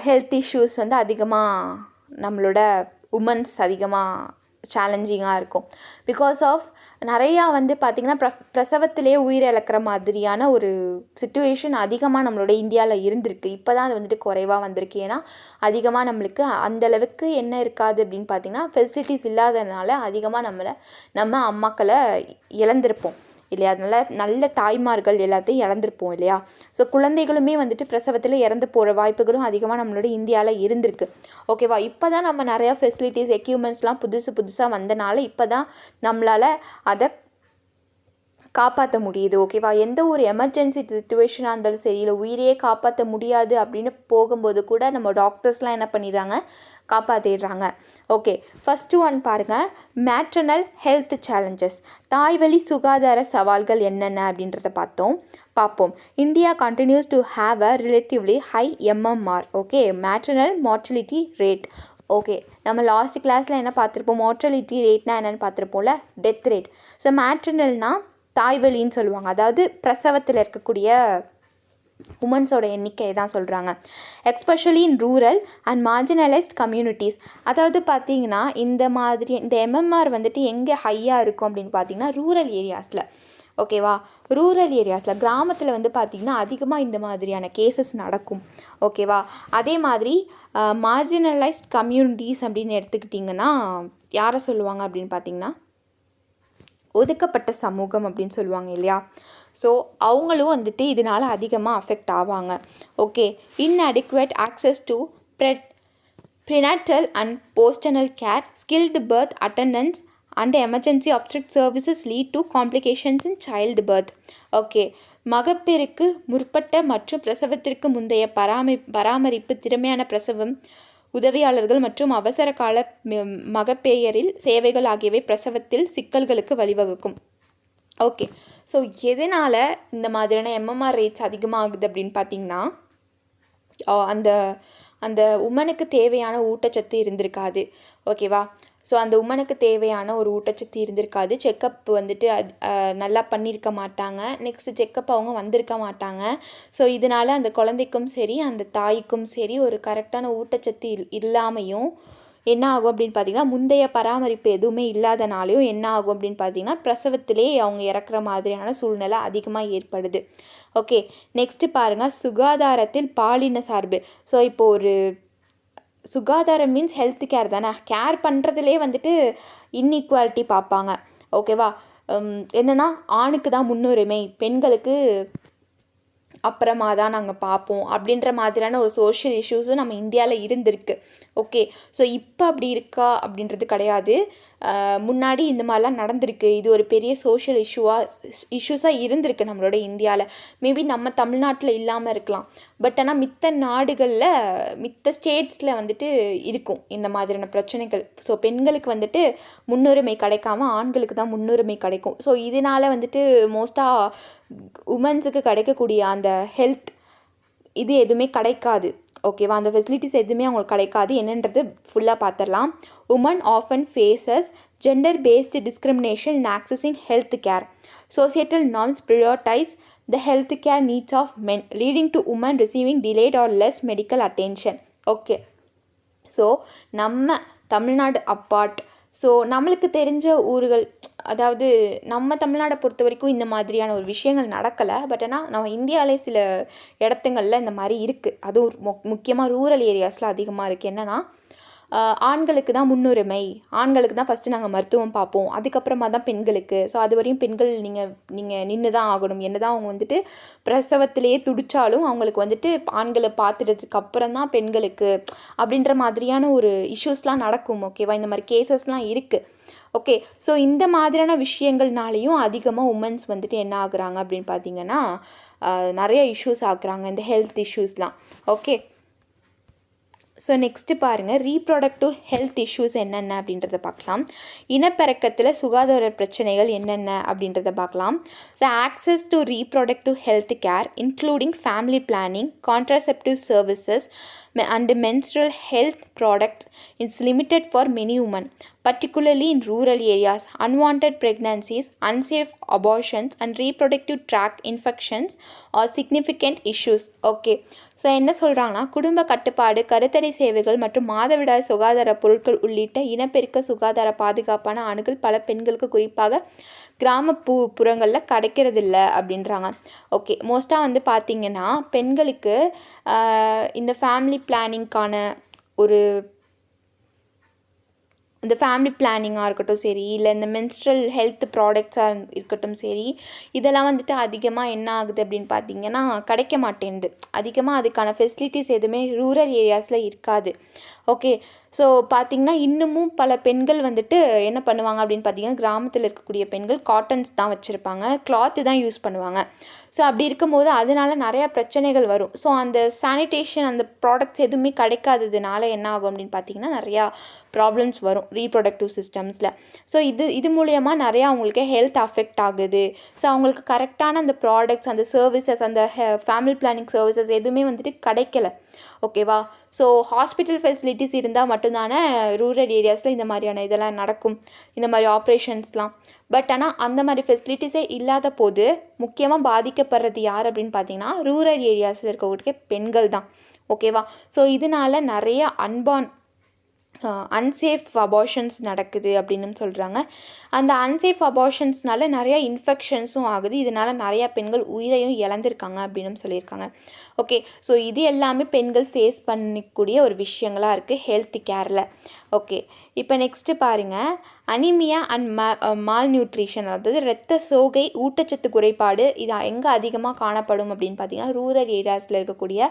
ஹெல்த் இஷ்யூஸ் வந்து அதிகமாக நம்மளோட உமன்ஸ் அதிகமாக சேலஞ்சிங்காக இருக்கும். பிகாஸ் ஆஃப் நிறையா வந்து பார்த்திங்கன்னா பிரசவத்திலே உயிரிழக்கிற மாதிரியான ஒரு சிச்சுவேஷன் அதிகமாக நம்மளோட இந்தியாவில் இருந்திருக்கு. இப்போ தான் அது வந்துட்டு குறைவாக வந்திருக்கு. ஏன்னா அதிகமாக நம்மளுக்கு அந்தளவுக்கு என்ன இருக்காது அப்படின்னு பார்த்திங்கன்னா ஃபெசிலிட்டிஸ் இல்லாததுனால அதிகமாக நம்ம அம்மாக்களை இழந்திருப்போம் இல்லையா. அதனால் நல்ல தாய்மார்கள் எல்லாத்தையும் இழந்திருப்போம் இல்லையா. ஸோ குழந்தைகளுமே வந்துட்டு பிரசவத்தில் இறந்து போகிற வாய்ப்புகளும் அதிகமாக நம்மளோட இந்தியாவில் இருந்திருக்கு. ஓகேவா. இப்போ தான் நம்ம நிறையா ஃபெசிலிட்டிஸ் எக்யூப்மெண்ட்ஸ்லாம் புதுசாக வந்தனால இப்போ தான் நம்மளால் அதை காப்பாற்ற முடியுது. ஓகேவா. எந்த ஒரு எமர்ஜென்சி சிச்சுவேஷனாக இருந்தாலும் சரி, இல்லை உயிரையே காப்பாற்ற முடியாது அப்படின்னு போகும்போது கூட நம்ம டாக்டர்ஸ்லாம் என்ன பண்ணிடுறாங்க, காப்பாற்றிடுறாங்க. ஓகே, ஃபஸ்ட்டு ஒன் பாருங்கள், மேட்ரனல் ஹெல்த் சேலஞ்சஸ், தாய்வழி சுகாதார சவால்கள் என்னென்ன அப்படின்றத பார்ப்போம். India continues to have a relatively high MMR. Okay, maternal mortality rate. Okay, நம்ம லாஸ்ட் கிளாஸில் என்ன பார்த்துருப்போம், மார்டலிட்டி ரேட்னா என்னென்னு பார்த்துருப்போம்ல, டெத் ரேட். ஸோ மேட்ரனல்னால் தாய்வழின்னு சொல்லுவாங்க, அதாவது பிரசவத்தில் இருக்கக்கூடிய உமன்ஸோட எண்ணிக்கை தான் சொல்கிறாங்க. Especially in rural and marginalised communities. அதாவது பார்த்திங்கன்னா இந்த MMR வந்துட்டு எங்கே ஹையாக இருக்கும் அப்படின்னு பார்த்திங்கன்னா ரூரல் ஏரியாஸில். ஓகேவா. ரூரல் ஏரியாஸில் கிராமத்தில் வந்து பார்த்திங்கன்னா அதிகமாக இந்த மாதிரியான கேசஸ் நடக்கும். ஓகேவா. அதே மாதிரி மார்ஜினலைஸ்ட் கம்யூனிட்டிஸ் அப்படின்னு எடுத்துக்கிட்டிங்கன்னா யாரை சொல்லுவாங்க அப்படின்னு பார்த்திங்கன்னா ஒதுக்கப்பட்ட சமூகம் அப்படின்னு சொல்லுவாங்க இல்லையா. ஸோ அவங்களும் வந்துட்டு இதனால் அதிகமாக அஃபெக்ட் ஆவாங்க. Okay. Inadequate access to prenatal and postnatal care, skilled birth attendants and emergency obstetric services lead to complications in childbirth. Okay. மகப்பேறுக்கு முற்பட்ட மற்றும் பிரசவத்திற்கு முந்தைய பராமரிப்பு, திறமையான பிரசவம் உதவியாளர்கள் மற்றும் அவசர கால மகப்பேறியல் சேவைகள் ஆகியவை பிரசவத்தில் சிக்கல்களுக்கு வழிவகுக்கும். ஓகே. ஸோ எதனால் இந்த மாதிரியான எம்எம்ஆர் ரேட்ஸ் அதிகமாகுது அப்படின்னு பார்த்திங்கன்னா அந்த அந்த உமனுக்கு தேவையான ஊட்டச்சத்து இருந்திருக்காது. ஓகேவா. ஸோ அந்த உமனுக்கு தேவையான ஒரு ஊட்டச்சத்து இருந்திருக்காது. செக்கப் வந்துட்டு நல்லா பண்ணியிருக்க மாட்டாங்க. நெக்ஸ்ட்டு செக்கப் அவங்க வந்திருக்க மாட்டாங்க. ஸோ இதனால் அந்த குழந்தைக்கும் சரி அந்த தாய்க்கும் சரி ஒரு கரெக்டான ஊட்டச்சத்து இல்லாமையும் என்ன ஆகும் அப்படின்னு பார்த்திங்கன்னா முந்தைய பராமரிப்பு எதுவுமே இல்லாதனாலையும் என்ன ஆகும் அப்படின்னு பார்த்திங்கன்னா பிரசவத்திலே அவங்க இறக்குற மாதிரியான சூழ்நிலை அதிகமாக ஏற்படுது. ஓகே. நெக்ஸ்ட்டு பாருங்கள், சுகாதாரத்தில் பாலின சார்பு. ஸோ இப்போது ஒரு சுகாதாரம் மீன்ஸ் ஹெல்த் கேர் தானே. கேர் பண்ணுறதுலே வந்துட்டு இன்இக்வாலிட்டி பார்ப்பாங்க. ஓகேவா. என்னென்னா ஆணுக்கு தான் முன்னுரிமை, பெண்களுக்கு அப்புறமா தான் நாங்கள் பார்ப்போம் அப்படின்ற மாதிரியான ஒரு சோஷியல் இஷ்யூஸும் நம்ம இந்தியாவில் இருந்திருக்கு. ஓகே. ஸோ இப்போ அப்படி இருக்கா அப்படின்றது கிடையாது. முன்னாடி இந்த மாதிரிலாம் நடந்திருக்கு. இது ஒரு பெரிய சோஷியல் இஷ்யூஸாக இருந்திருக்கு நம்மளோட இந்தியாவில். மேபி நம்ம தமிழ்நாட்டில் இல்லாமல் இருக்கலாம். பட் ஆனால் மித்த நாடுகளில் மித்த ஸ்டேட்ஸில் வந்துட்டு இருக்கும் இந்த மாதிரியான பிரச்சனைகள். ஸோ பெண்களுக்கு வந்துட்டு முன்னுரிமை கிடைக்காம ஆண்களுக்கு தான் முன்னுரிமை கிடைக்கும். ஸோ இதனால் வந்துட்டு மோஸ்ட்டாக உமன்ஸுக்கு கிடைக்கக்கூடிய அந்த ஹெல்த் இது எதுவுமே கிடைக்காது. ஓகேவா. அந்த ஃபெசிலிட்டிஸ் எதுவுமே அவங்களுக்கு கிடைக்காது. என்னன்றது ஃபுல்லாக பார்த்துடலாம். Women often faces gender based discrimination in accessing health care. Societal norms prioritize the healthcare needs of men, leading to women receiving delayed or less medical attention. Okay. So நம்ம தமிழ்நாடு அப்பார்ட், ஸோ நம்மளுக்கு தெரிஞ்ச ஊர்கள், அதாவது நம்ம தமிழ்நாடை பொறுத்த வரைக்கும் இந்த மாதிரியான ஒரு விஷயங்கள் நடக்கலை. பட் ஆனால் நம்ம இந்தியாவிலே சில இடத்துங்களில் இந்த மாதிரி இருக்குது. அதுவும் முக்கியமாக ரூரல் ஏரியாஸில் அதிகமாக இருக்குது. என்னென்னா ஆண்களுக்கு தான் முன்னுரிமை, ஆண்களுக்கு தான் ஃபஸ்ட்டு நாங்கள் மருத்துவம் பார்ப்போம், அதுக்கப்புறமா தான் பெண்களுக்கு. ஸோ அது வரையும் பெண்கள் நீங்கள் நின்று தான் ஆகணும். என்ன தான் அவங்க வந்துட்டு பிரசவத்திலேயே துடித்தாலும் அவங்களுக்கு வந்துட்டு ஆண்களை பார்த்துட்டதுக்கு அப்புறம் தான் பெண்களுக்கு அப்படின்ற மாதிரியான ஒரு இஷ்யூஸ்லாம் நடக்கும். ஓகேவா. இந்த மாதிரி கேசஸ்லாம் இருக்குது. ஓகே. ஸோ இந்த மாதிரியான விஷயங்கள்னாலேயும் அதிகமாக உமன்ஸ் வந்துட்டு என்ன ஆகுறாங்க அப்படின்னு பார்த்தீங்கன்னா நிறைய இஷ்யூஸ் ஆகுறாங்க, இந்த ஹெல்த் இஷ்யூஸ்லாம். ஓகே. ஸோ நெக்ஸ்ட்டு பாருங்கள், ரீப்ரொடக்டிவ் ஹெல்த் இஷ்யூஸ் என்னென்ன அப்படின்றத பார்க்கலாம். இனப்பெருக்கத்தில் சுகாதார பிரச்சனைகள் என்னென்ன அப்படின்றத பார்க்கலாம். So access to reproductive health care including family planning, contraceptive services and menstrual health products is limited for many women, particularly in rural areas. Unwanted pregnancies, unsafe abortions and reproductive tract infections are significant issues. Okay. So என்ன சொல்கிறாங்கன்னா குடும்ப கட்டுப்பாடு, கருத்தடை சேவைகள் மற்றும் மாதவிடாய் சுகாதார பொருட்கள் உள்ளிட்ட இனப்பெருக்க சுகாதார பாதுகாப்பான அணுகல் பல பெண்களுக்கு குறிப்பாக கிராமப்புறங்களில் கிடைக்கிறதில்ல அப்படின்றாங்க. ஓகே. மோஸ்ட்டாக வந்து பார்த்திங்கன்னா பெண்களுக்கு இந்த ஃபேமிலி பிளானிங்க்கான ஒரு இந்த ஃபேமிலி பிளானிங்காக இருக்கட்டும் சரி, இல்லை இந்த மென்ஸ்ட்ரல் ஹெல்த் ப்ராடக்ட்ஸாக இருக்கட்டும் சரி, இதெல்லாம் வந்துட்டு அதிகமாக என்ன ஆகுது அப்படின்னு பார்த்திங்கன்னா கிடைக்க மாட்டேங்குது. அதிகமாக அதுக்கான ஃபெசிலிட்டிஸ் எதுவுமே ரூரல் ஏரியாஸில் இருக்காது. ஓகே. ஸோ பார்த்திங்கன்னா இன்னமும் பல பெண்கள் வந்துட்டு என்ன பண்ணுவாங்க அப்படின்னு பார்த்திங்கன்னா கிராமத்தில் இருக்கக்கூடிய பெண்கள் காட்டன்ஸ் தான் வச்சுருப்பாங்க, கிளாத்து தான் யூஸ் பண்ணுவாங்க. ஸோ அப்படி இருக்கும்போது அதனால நிறையா பிரச்சனைகள் வரும். ஸோ அந்த சானிடேஷன் அந்த ப்ராடக்ட்ஸ் எதுவுமே கிடைக்காததுனால என்ன ஆகும் அப்படின்னு பார்த்திங்கன்னா நிறையா ப்ராப்ளம்ஸ் வரும் ரீப்ரொடக்டிவ் சிஸ்டம்ஸில். ஸோ இது மூலயமா நிறையா அவங்களுக்கு ஹெல்த் அஃபெக்ட் ஆகுது. ஸோ அவங்களுக்கு கரெக்டான அந்த ப்ராடக்ட்ஸ், அந்த சர்வீசஸ், அந்த ஃபேமிலி பிளானிங் சர்வீசஸ் எதுவுமே வந்துட்டு கிடைக்கல. ஓகேவா. ஸோ ஹாஸ்பிட்டல் ஃபெசிலிட்டிஸ் இருந்தால் மட்டும்தானே ரூரல் ஏரியாஸில் இந்த மாதிரியான இதெல்லாம் நடக்கும், இந்த மாதிரி ஆப்ரேஷன்ஸ்லாம். பட் ஆனால் அந்த மாதிரி ஃபெசிலிட்டிஸே இல்லாத போது முக்கியமாக பாதிக்கப்படுறது யார் அப்படின்னு பார்த்தீங்கன்னா ரூரல் ஏரியாஸில் இருக்கக்கூடிய பெண்கள் தான். ஓகேவா. ஸோ இதனால் நிறைய அன்சேஃப் அபார்ஷன்ஸ் நடக்குது அப்படின்னு சொல்கிறாங்க. அந்த அன்சேஃப் அபார்ஷன்ஸ்னால நிறையா இன்ஃபெக்ஷன்ஸும் ஆகுது. இதனால் நிறையா பெண்கள் உயிரையும் இழந்திருக்காங்க அப்படின்னு சொல்லியிருக்காங்க. ஓகே, ஸோ இது எல்லாமே பெண்கள் ஃபேஸ் பண்ணிக்கூடிய ஒரு விஷயங்களாக இருக்குது ஹெல்த் கேரில். ஓகே, இப்போ நெக்ஸ்ட்டு பாருங்கள், அனிமியா அண்ட் மால் நியூட்ரிஷன், அதாவது இரத்த சோகை, ஊட்டச்சத்து குறைபாடு, இது எங்கே அதிகமாக காணப்படும் அப்படின்னு பார்த்தீங்கன்னா ரூரல் ஏரியாஸில் இருக்கக்கூடிய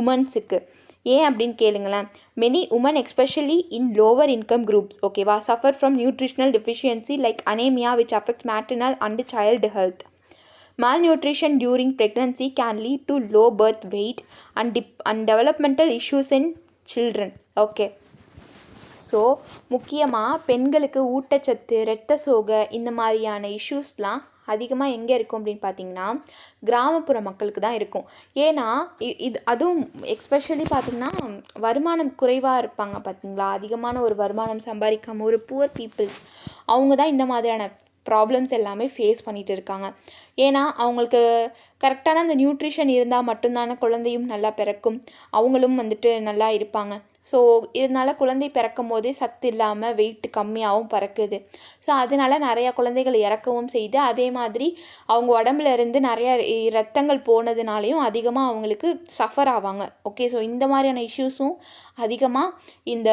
உமன்ஸுக்கு. ஏன் அப்படின்னு கேளுங்களேன். Many women especially in lower income groups, ஓகேவா, suffer from nutritional deficiency like anaemia which affects maternal and child health. Malnutrition during pregnancy can lead to low birth weight and developmental issues in children. Okay, so முக்கியமாக பெண்களுக்கு ஊட்டச்சத்து, இரத்த சோகை, இந்த மாதிரியான இஷ்யூஸ்லாம் அதிகமாக எங்கே இருக்கும் அப்படின்னு பார்த்தீங்கன்னா கிராமப்புற மக்களுக்கு தான் இருக்கும். ஏன்னா அதுவும் எஸ்பெஷலி பார்த்திங்கன்னா வருமானம் குறைவாக இருப்பாங்க பார்த்தீங்களா, அதிகமான ஒரு வருமானம் சம்பாதிக்காமல் ஒரு புவர் பீப்புள்ஸ், அவங்க தான் இந்த மாதிரியான ப்ராப்ளம்ஸ் எல்லாமே ஃபேஸ் பண்ணிகிட்டு இருக்காங்க. ஏன்னா அவங்களுக்கு கரெக்டான அந்த நியூட்ரிஷன் இருந்தால் மட்டும்தானே குழந்தையும் நல்லா பிறக்கும், அவங்களும் வந்துட்டு நல்லா இருப்பாங்க. ஸோ இதனால் குழந்தை பிறக்கும் போதே சத்து இல்லாமல் வெயிட் கம்மியாகவும் பிறக்குது. ஸோ அதனால் நிறையா குழந்தைகள் இறக்கவும் செய்து, அதே மாதிரி அவங்க உடம்புல இருந்து நிறையா ரத்தங்கள் போனதுனாலையும் அதிகமாக அவங்களுக்கு சஃபர் ஆவாங்க. ஓகே, ஸோ இந்த மாதிரியான இஷ்யூஸும் அதிகமாக இந்த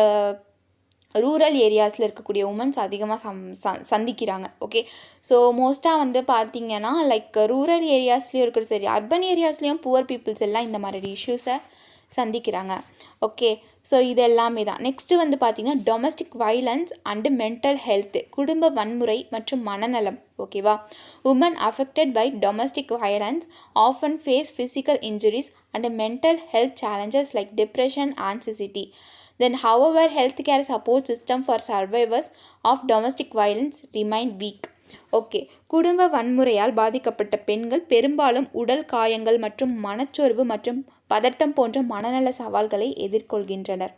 ரூரல் ஏரியாஸில் இருக்கக்கூடிய உமன்ஸ் அதிகமாக சந்திக்கிறாங்க. ஓகே, ஸோ மோஸ்ட்டாக வந்து பார்த்திங்கன்னா லைக் ரூரல் ஏரியாஸ்லேயும் இருக்கிறது சரி, அர்பன் ஏரியாஸ்லேயும் புவர் பீப்புள்ஸ் எல்லாம் இந்த மாதிரி இஷ்யூஸை சந்திக்கிறாங்க. ஓகே, ஸோ இது எல்லாமே தான். நெக்ஸ்ட்டு வந்து பார்த்திங்கன்னா domestic violence and mental health, குடும்ப வன்முறை மற்றும் மனநலம். ஓகேவா, women affected by domestic violence often face physical injuries and mental health challenges like depression, anxiety. Then, however, healthcare support system for survivors of domestic violence remain weak. Okay, குடும்ப வன்முறையால் பாதிக்கப்பட்ட பெண்கள் பெரும்பாலும் உடல் காயங்கள் மற்றும் மனச்சோர்வு மற்றும் பதட்டம் போன்ற மனநல சவால்களை எதிர்கொள்கின்றனர்.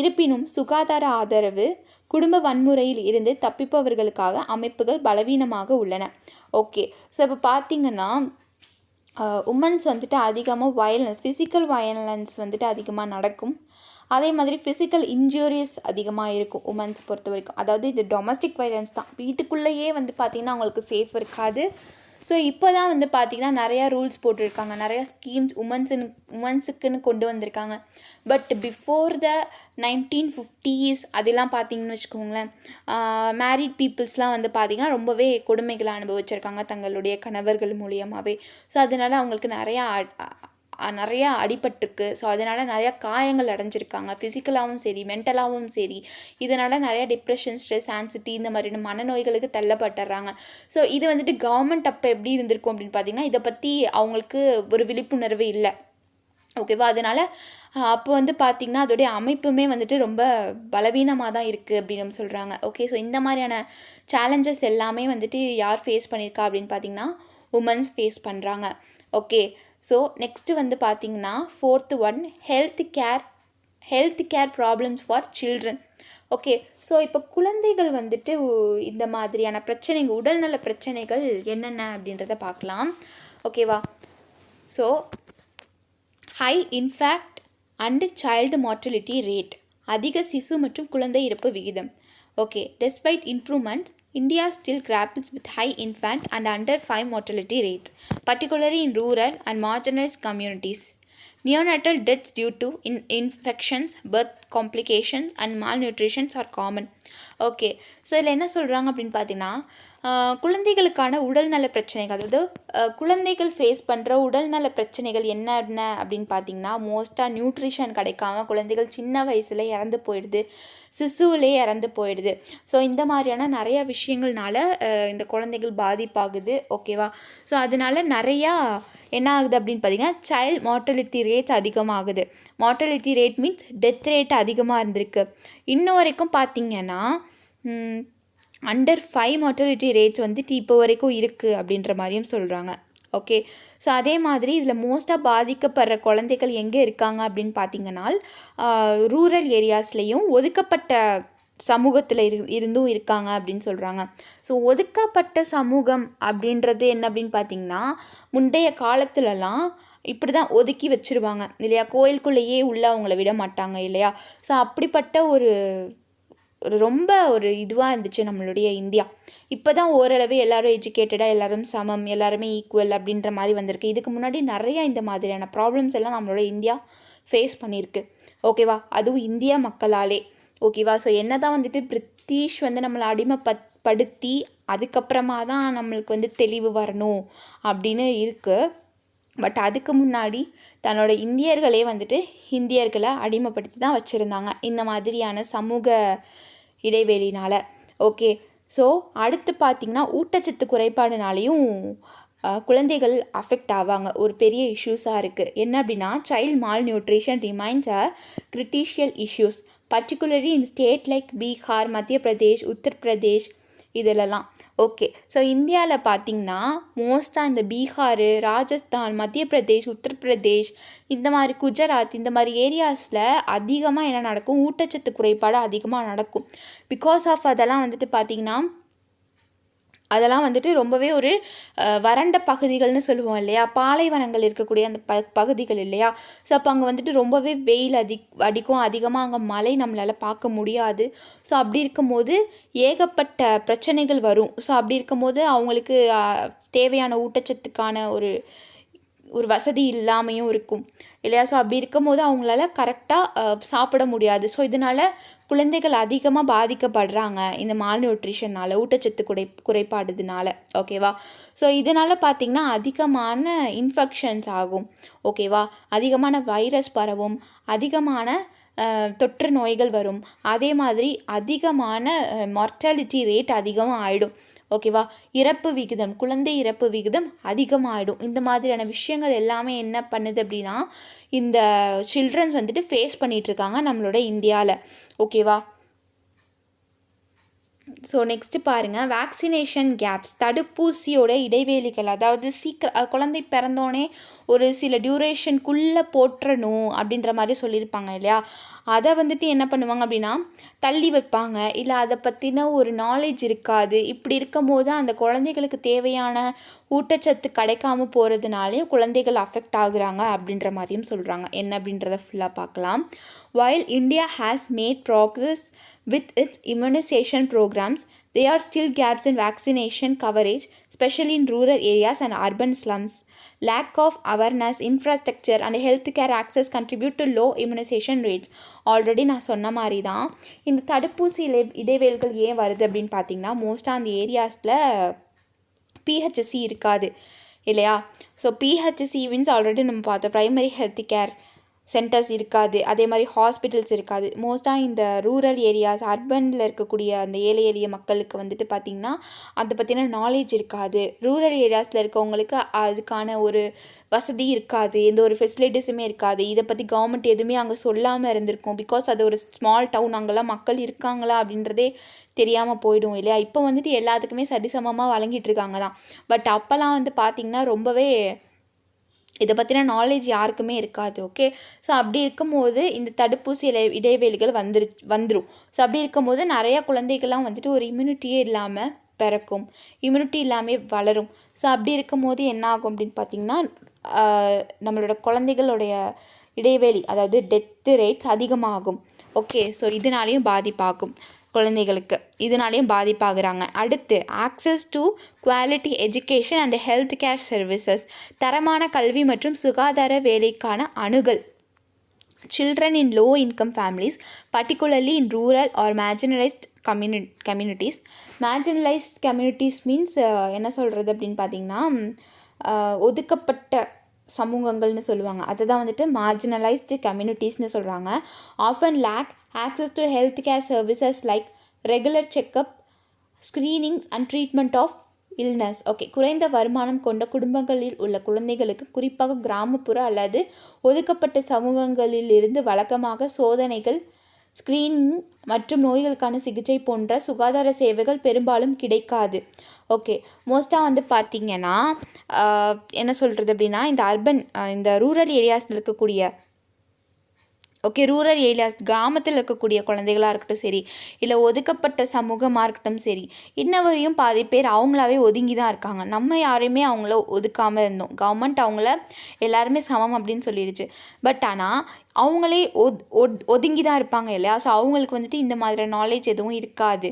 இருப்பினும் சுகாதார ஆதரவு, குடும்ப வன்முறையில் இருந்து தப்பிப்பவர்களுக்காக அமைப்புகள் பலவீனமாக உள்ளன. ஓகே, ஸோ இப்போ பார்த்தீங்கன்னா உமன்ஸ் வந்துட்டு அதிகமாக ஃபிசிக்கல் வயலன்ஸ் வந்துட்டு அதிகமாக நடக்கும். அதே மாதிரி ஃபிசிக்கல் இன்ஜூரிஸ் அதிகமாக இருக்கும் உமன்ஸ் பொறுத்த வரைக்கும். அதாவது இது டொமஸ்டிக் வயலன்ஸ் தான், வீட்டுக்குள்ளேயே வந்து பார்த்திங்கன்னா அவங்களுக்கு சேஃப் இருக்காது. ஸோ இப்போ தான் வந்து பார்த்திங்கன்னா நிறையா ரூல்ஸ் போட்டிருக்காங்க, நிறையா ஸ்கீம்ஸ் உமன்ஸுக்குன்னு கொண்டு வந்திருக்காங்க. பட் பிஃபோர் த 1950s அதெல்லாம் பார்த்திங்கன்னு வச்சுக்கோங்களேன், மேரிட் பீப்புள்ஸ்லாம் வந்து பார்த்திங்கன்னா ரொம்பவே கொடுமைகளை அனுபவிச்சிருக்காங்க தங்களுடைய கணவர்கள் மூலியமாகவே. ஸோ அதனால் அவங்களுக்கு நிறையா அடிபட்டிருக்கு. ஸோ அதனால் நிறையா காயங்கள் அடைஞ்சிருக்காங்க, ஃபிசிக்கலாகவும் சரி மென்டலாகவும் சரி. இதனால் நிறையா டிப்ரெஷன், ஸ்ட்ரெஸ், ஆன்சிட்டி இந்த மாதிரியான மனநோய்களுக்கு தள்ளப்பட்டுறாங்க. ஸோ இது வந்துட்டு கவர்மெண்ட் அப்போ எப்படி இருந்திருக்கும் அப்படின்னு பார்த்திங்கன்னா இதை பற்றி அவங்களுக்கு ஒரு விழிப்புணர்வு இல்லை. ஓகேவா, அதனால் அப்போ வந்து பார்த்திங்கன்னா அதோடைய அமைப்புமே வந்துட்டு ரொம்ப பலவீனமாக தான் இருக்குது அப்படின்னு சொல்கிறாங்க. ஓகே, ஸோ இந்த மாதிரியான சேலஞ்சஸ் எல்லாமே வந்துட்டு யார் ஃபேஸ் பண்ணியிருக்கா அப்படின்னு பார்த்திங்கன்னா உமன்ஸ் ஃபேஸ் பண்ணுறாங்க. ஓகே, ஸோ நெக்ஸ்ட்டு வந்து பார்த்திங்கன்னா 4th one health care problems for children. Okay, so இப்போ குழந்தைகள் வந்துட்டு இந்த மாதிரியான பிரச்சனைகள், உடல்நல பிரச்சனைகள் என்னென்ன அப்படின்றத பார்க்கலாம். ஓகேவா, so high in fact and child mortality rate, அதிக சிசு மற்றும் குழந்தை இறப்பு விகிதம். Okay, despite improvements, India still grapples with high infant and under 5 mortality rates, particularly in rural and marginalized communities. Neonatal deaths due to infections, birth complications and malnutrition are common. Okay, so இதில் என்ன சொல்கிறாங்க அப்படின்னு பார்த்தீங்கன்னா குழந்தைகளுக்கான உடல்நல பிரச்சனைகள், அதாவது குழந்தைகள் ஃபேஸ் பண்ணுற உடல்நல பிரச்சனைகள் என்னென்ன அப்படின்னு பார்த்தீங்கன்னா மோஸ்ட்டாக நியூட்ரிஷன் கிடைக்காம குழந்தைகள் சின்ன வயசில் இறந்து போயிடுது, சிசுவிலே இறந்து போயிடுது. ஸோ இந்த மாதிரியான நிறையா விஷயங்கள்னால இந்த குழந்தைகள் பாதிப்பாகுது. ஓகேவா, ஸோ அதனால நிறையா என்ன ஆகுது அப்படின்னு பார்த்தீங்கன்னா சைல்டு மார்டலிட்டி ரேட்ஸ் அதிகமாகுது. Mortality rate means death rate அதிகமாக இருந்திருக்கு. இன்னும் வரைக்கும் பார்த்திங்கன்னா அண்டர் 5 மார்டலிட்டி ரேட்ஸ் வந்துட்டு இப்போ வரைக்கும் இருக்குது அப்படின்ற மாதிரியும் சொல்கிறாங்க. ஓகே, ஸோ அதே மாதிரி இதில் மோஸ்ட்டாக பாதிக்கப்படுற குழந்தைகள் எங்கே இருக்காங்க அப்படின்னு பார்த்தீங்கன்னா ரூரல் ஏரியாஸ்லேயும் ஒதுக்கப்பட்ட சமூகத்தில் இருந்தும் இருக்காங்க அப்படின்னு சொல்கிறாங்க. ஸோ ஒதுக்கப்பட்ட சமூகம் அப்படின்றது என்ன அப்படின்னு பார்த்திங்கன்னா முந்தைய காலத்துலலாம் இப்படி தான் ஒதுக்கி வச்சுருவாங்க இல்லையா, கோயிலுக்குள்ளேயே உள்ள அவங்கள விட மாட்டாங்க இல்லையா. ஸோ அப்படிப்பட்ட ஒரு ஒரு ரொம்ப ஒரு இதுவாக இருந்துச்சு நம்மளுடைய இந்தியா. இப்போ தான் ஓரளவு எல்லாரும் எஜுகேட்டடாக, எல்லாரும் சமம், எல்லாருமே ஈக்குவல் அப்படின்ற மாதிரி வந்திருக்கு. இதுக்கு முன்னாடி நிறையா இந்த மாதிரியான ப்ராப்ளம்ஸ் எல்லாம் நம்மளோட இந்தியா ஃபேஸ் பண்ணியிருக்கு. ஓகேவா, அதுவும் இந்திய மக்களாலே. ஓகேவா, ஸோ என்ன தான் வந்துட்டு பிரிட்டிஷ் வந்து நம்மளை அடிமைப்படுத்தி அதுக்கப்புறமா தான் நம்மளுக்கு வந்து தெளிவு வரணும் அப்படின்னு இருக்குது. பட் அதுக்கு முன்னாடி தன்னோட இந்தியர்களே வந்துட்டு இந்தியர்களை அடிமைப்படுத்தி தான் வச்சுருந்தாங்க இந்த மாதிரியான சமூக இடைவெளினால். ஓகே, ஸோ அடுத்து பார்த்திங்கன்னா ஊட்டச்சத்து குறைபாடுனாலையும் குழந்தைகள் அஃபெக்ட் ஆவாங்க. ஒரு பெரிய இஷ்யூஸாக இருக்குது. என்ன அப்படின்னா, child malnutrition remains a critical issues particularly in state like Bihar, Madhya Pradesh, Uttar Pradesh இதிலெல்லாம். ஓகே, ஸோ இந்தியாவில் பார்த்திங்கன்னா மோஸ்ட்டாக இந்த பீகார், ராஜஸ்தான், மத்திய பிரதேஷ், உத்தரப்பிரதேஷ், இந்த மாதிரி குஜராத், இந்த மாதிரி ஏரியாஸில் அதிகமாக என்ன நடக்கும், ஊட்டச்சத்து குறைபாடு அதிகமாக நடக்கும். பிகாஸ் ஆஃப் அதெல்லாம் வந்துட்டு பார்த்திங்கன்னா அதெல்லாம் வந்துட்டு ரொம்பவே ஒரு வறண்ட பகுதிகள்னு சொல்லுவோம் இல்லையா, பாலைவனங்கள் இருக்கக்கூடிய அந்த பகுதிகள் இல்லையா. ஸோ அப்போ அங்கே வந்துட்டு ரொம்பவே வெயில் அடிக்கும், அதிகமாக அங்கே மழை நம்மளால் பார்க்க முடியாது. ஸோ அப்படி இருக்கும்போது ஏகப்பட்ட பிரச்சனைகள் வரும். ஸோ அப்படி இருக்கும்போது அவங்களுக்கு தேவையான ஊட்டச்சத்துக்கான ஒரு வசதி இல்லாமையும் இருக்கும் இல்லையா. ஸோ அப்படி இருக்கும்போது அவங்களால கரெக்டாக சாப்பிட முடியாது. ஸோ இதனால் குழந்தைகள் அதிகமாக பாதிக்கப்படுறாங்க இந்த மால் நியூட்ரிஷனால், ஊட்டச்சத்து குறைபாடுனால. ஓகேவா, ஸோ இதனால் பார்த்திங்கன்னா அதிகமான இன்ஃபெக்ஷன்ஸ் ஆகும். ஓகேவா, அதிகமான வைரஸ் பரவும், அதிகமான தொற்று நோய்கள் வரும், அதே மாதிரி அதிகமான மார்ட்டாலிட்டி ரேட் அதிகமாக ஆகிடும். ஓகேவா, இறப்பு விகிதம், குழந்தை இறப்பு விகிதம் அதிகமாகிடும். இந்த மாதிரியான விஷயங்கள் எல்லாமே என்ன பண்ணுது அப்படின்னா இந்த சில்ட்ரன்ஸ் வந்துட்டு ஃபேஸ் பண்ணிகிட்ருக்காங்க நம்மளோட இந்தியாவில். ஓகேவா, ஸோ நெக்ஸ்ட்டு பாருங்கள், வேக்சினேஷன் கேப்ஸ், தடுப்பூசியோட இடைவேளிகள். அதாவது குழந்தை பிறந்தோடனே ஒரு சில டியூரேஷனுக்குள்ளே போட்டுறணும் அப்படின்ற மாதிரி சொல்லியிருப்பாங்க இல்லையா. அதை வந்துட்டு என்ன பண்ணுவாங்க அப்படின்னா தள்ளி வைப்பாங்க, இல்லை அதை பற்றின ஒரு நாலேஜ் இருக்காது. இப்படி இருக்கும்போது அந்த குழந்தைகளுக்கு தேவையான ஊட்டச்சத்து கிடைக்காம போகிறதுனாலையும் குழந்தைகள் அஃபெக்ட் ஆகுறாங்க அப்படின்ற மாதிரியும் சொல்கிறாங்க. என்ன அப்படின்றத ஃபுல்லாக பார்க்கலாம். While India has made progress with its immunization programs, there are still gaps in vaccination coverage, especially in rural areas and urban slums. Lack of awareness, infrastructure and healthcare access contribute to low immunization rates. Already நான் சொன்ன மாதிரி தான் இந்த தடுப்பூசி இடைவேள்கள் ஏன் வருது அப்படின்னு பார்த்தீங்கன்னா, மோஸ்ட்டாக அந்த ஏரியாஸில் பிஹெச்சி இருக்காது இல்லையா. ஸோ பிஹெச்சி மீன்ஸ் ஆல்ரெடி நம்ம பார்த்தோம், ப்ரைமரி ஹெல்த் கேர் சென்டர்ஸ் இருக்காது, அதே மாதிரி ஹாஸ்பிட்டல்ஸ் இருக்காது. மோஸ்ட்டாக இந்த ரூரல் ஏரியாஸ், அர்பனில் இருக்கக்கூடிய அந்த ஏழை எளிய மக்களுக்கு வந்துட்டு பார்த்திங்கன்னா அதை பற்றின நாலேஜ் இருக்காது. ரூரல் ஏரியாஸில் இருக்கவங்களுக்கு அதுக்கான ஒரு வசதி இருக்காது, எந்த ஒரு ஃபெசிலிட்டிஸுமே இருக்காது. இதை பற்றி கவர்மெண்ட் எதுவுமே அங்கே சொல்லாமல் இருந்திருக்கும். பிகாஸ் அது ஒரு ஸ்மால் டவுன், அங்கெல்லாம் மக்கள் இருக்காங்களா அப்படின்றதே தெரியாமல் போயிடும் இல்லையா. இப்போ வந்துட்டு எல்லாத்துக்குமே சரிசமமாக வழங்கிட்டு இருக்காங்க தான். பட் அப்போல்லாம் வந்து பார்த்திங்கன்னா ரொம்பவே இதை பற்றின நாலேஜ் யாருக்குமே இருக்காது. ஓகே, ஸோ அப்படி இருக்கும்போது இந்த தடுப்பூசி இடைவேளிகள் வந்துடும். ஸோ அப்படி இருக்கும்போது நிறையா குழந்தைகள்லாம் வந்துட்டு ஒரு இம்யூனிட்டியே இல்லாமல் பிறக்கும், இம்யூனிட்டி இல்லாமல் வளரும். ஸோ அப்படி இருக்கும்போது என்ன ஆகும் அப்படின்னு பார்த்திங்கன்னா நம்மளோட குழந்தைகளுடைய இடைவேளி, அதாவது டெத்து ரேட்ஸ் அதிகமாகும். ஓகே, ஸோ இதனாலேயும் பாதிப்பாகும் குழந்தைகளுக்கு, இதனாலேயும் பாதிப்பாகிறாங்க. அடுத்து access to quality education and health care services, தரமான கல்வி மற்றும் சுகாதார வேலைக்கான அணுகல். Children in low income families, particularly in rural or marginalized communities. Marginalized communities means என்ன சொல்கிறது அப்படின்னு பார்த்தீங்கன்னா ஒதுக்கப்பட்ட சமூகங்கள்னு சொல்லுவாங்க. அதை தான் வந்துட்டு மார்ஜினலைஸ்டு கம்யூனிட்டிஸ்னு சொல்கிறாங்க. Often lack access to health care services like regular checkup, screenings and treatment of illness. Okay, குறைந்த வருமானம் கொண்ட குடும்பங்களில் உள்ள குழந்தைகளுக்கு, குறிப்பாக கிராமப்புற அல்லது ஒதுக்கப்பட்ட சமூகங்களில் இருந்து வழக்கமாக சோதனைகள், ஸ்க்ரீனிங் மற்றும் நோய்களுக்கான சிகிச்சை போன்ற சுகாதார சேவைகள் பெரும்பாலும் கிடைக்காது. ஓகே, மோஸ்ட்டாக வந்து பார்த்திங்கன்னா என்ன சொல்கிறது அப்படின்னா இந்த ரூரல் ஏரியாஸில் இருக்கக்கூடிய ஓகே, ரூரல் ஏரியாஸ் கிராமத்தில் இருக்கக்கூடிய குழந்தைகளாக இருக்கட்டும் சரி, இல்லை ஒதுக்கப்பட்ட சமூகமாக இருக்கட்டும் சரி, இன்ன வரையும் பாதி பேர் அவங்களாவே ஒதுங்கி தான் இருக்காங்க. நம்ம யாரையுமே அவங்கள ஒதுக்காமல் இருந்தோம். கவர்மெண்ட் அவங்கள எல்லாருமே சமம் அப்படின்னு சொல்லிடுச்சு. பட் ஆனால் அவங்களே ஒதுங்கி தான் இருப்பாங்க இல்லையா? ஸோ அவங்களுக்கு வந்துட்டு இந்த மாதிரி நாலேஜ் எதுவும் இருக்காது.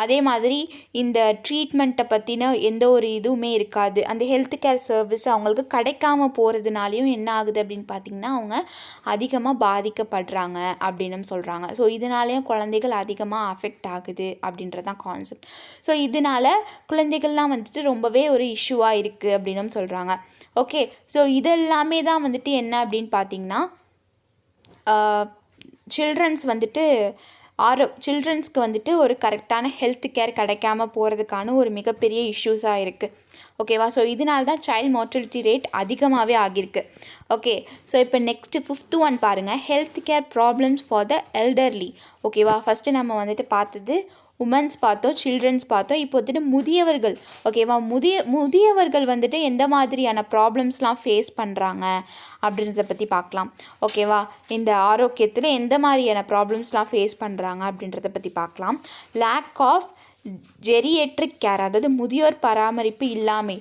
அதே மாதிரி இந்த ட்ரீட்மெண்ட்டை பற்றின எந்த ஒரு இதுவுமே இருக்காது. அந்த ஹெல்த் கேர் சர்வீஸ் அவங்களுக்கு கிடைக்காம போகிறதுனாலையும் என்ன ஆகுது அப்படின்னு பார்த்திங்கன்னா, அவங்க அதிகமாக பாதிக்கப்படுறாங்க அப்படின்னு சொல்கிறாங்க. ஸோ இதனாலேயும் குழந்தைகள் அதிகமாக அஃபெக்ட் ஆகுது அப்படின்றது தான் கான்செப்ட். ஸோ இதனால் குழந்தைகள்லாம் வந்துட்டு ரொம்பவே ஒரு இஷ்யூவாக இருக்குது அப்படின்னு சொல்கிறாங்க. ஓகே, ஸோ இதெல்லாமே தான் வந்துட்டு என்ன அப்படின்னு பார்த்திங்கன்னா, சில்ட்ரன்ஸ் வந்துட்டு சில்ட்ரன்ஸ்க்கு வந்துட்டு ஒரு கரெக்டான ஹெல்த் கேர் கிடைக்காம போகிறதுக்கான ஒரு மிகப்பெரிய இஷ்யூஸாக இருக்குது. ஓகேவா? ஸோ இதனால தான் சைல்ட் மார்ட்டாலிட்டி ரேட் அதிகமாகவே ஆகியிருக்கு. ஓகே, ஸோ இப்போ நெக்ஸ்ட்டு 5th ஒன் பாருங்கள், health care problems for the elderly. ஓகேவா? ஃபஸ்ட்டு நம்ம வந்துட்டு பார்த்தது உமன்ஸ் பார்த்தோம், சில்ட்ரன்ஸ் பார்த்தோம். இப்போ வந்துட்டு முதியவர்கள். ஓகேவா? முதியவர்கள் வந்துட்டு எந்த மாதிரியான ப்ராப்ளம்ஸ்லாம் ஃபேஸ் பண்ணுறாங்க அப்படின்றத பற்றி பார்க்கலாம். ஓகேவா? இந்த ஆரோக்கியத்தில் எந்த மாதிரியான ப்ராப்ளம்ஸ்லாம் ஃபேஸ் பண்ணுறாங்க அப்படின்றத பற்றி பார்க்கலாம். லேக் ஆஃப் ஜெரியாட்ரிக் கேர், அதாவது முதியோர் பராமரிப்பு இல்லாமை.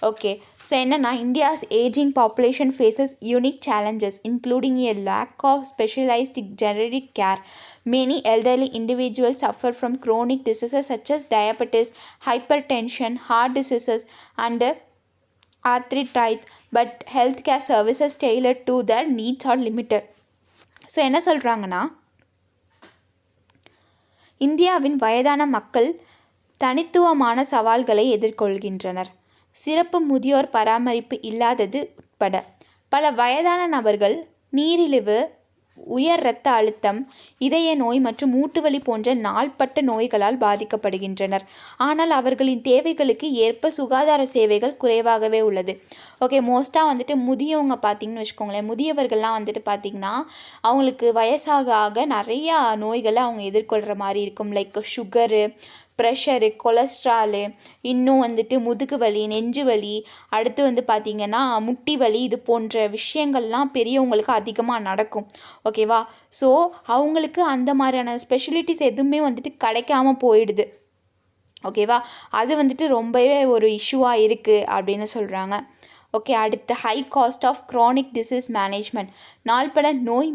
ஓகே, ஸோ என்னென்னா, India's ageing population faces unique challenges including a lack of specialized geriatric care. Many elderly individuals suffer from chronic diseases such as diabetes, hypertension, heart diseases, and arthritis, but healthcare services tailored to their needs are limited. So என்ன சொல்கிறாங்கன்னா, இந்தியாவின் வயதான மக்கள் தனித்துவமான சவால்களை எதிர்கொள்கின்றனர். சிறப்பு முதியோர் பராமரிப்பு இல்லாதது உட்பட பல வயதான நபர்கள் நீரிழிவு, உயர் இரத்த அழுத்தம், இதய நோய் மற்றும் மூட்டுவலி போன்ற நாள்பட்ட நோய்களால் பாதிக்கப்படுகின்றனர். ஆனால் அவர்களின் தேவைகளுக்கு ஏற்ப சுகாதார சேவைகள் குறைவாகவே உள்ளது. ஓகே, மோஸ்ட்டாக வந்துட்டு முதியவங்க பார்த்திங்கன்னு வச்சுக்கோங்களேன், முதியவர்கள்லாம் வந்துட்டு பார்த்திங்கன்னா அவங்களுக்கு வயசாக ஆக நிறையா நோய்களை அவங்க எதிர்கொள்கிற மாதிரி இருக்கும். லைக் சுகரு, ப்ரெஷரு, கொலஸ்ட்ராலு, இன்னும் வந்துட்டு முதுகு வலி, நெஞ்சு வலி, அடுத்து வந்து பார்த்திங்கன்னா முட்டி வலி, இது போன்ற விஷயங்கள்லாம் பெரியவங்களுக்கு அதிகமாக நடக்கும். ஓகேவா? ஸோ அவங்களுக்கு அந்த மாதிரியான ஸ்பெஷலிட்டிஸ் எதுவுமே வந்துட்டு கிடைக்காம போயிடுது. ஓகேவா? அது வந்துட்டு ரொம்பவே ஒரு இஷ்யூவாக இருக்குது அப்படின்னு சொல்கிறாங்க. ஓகே, அடுத்து high cost of chronic disease management, நாள்பட நோய்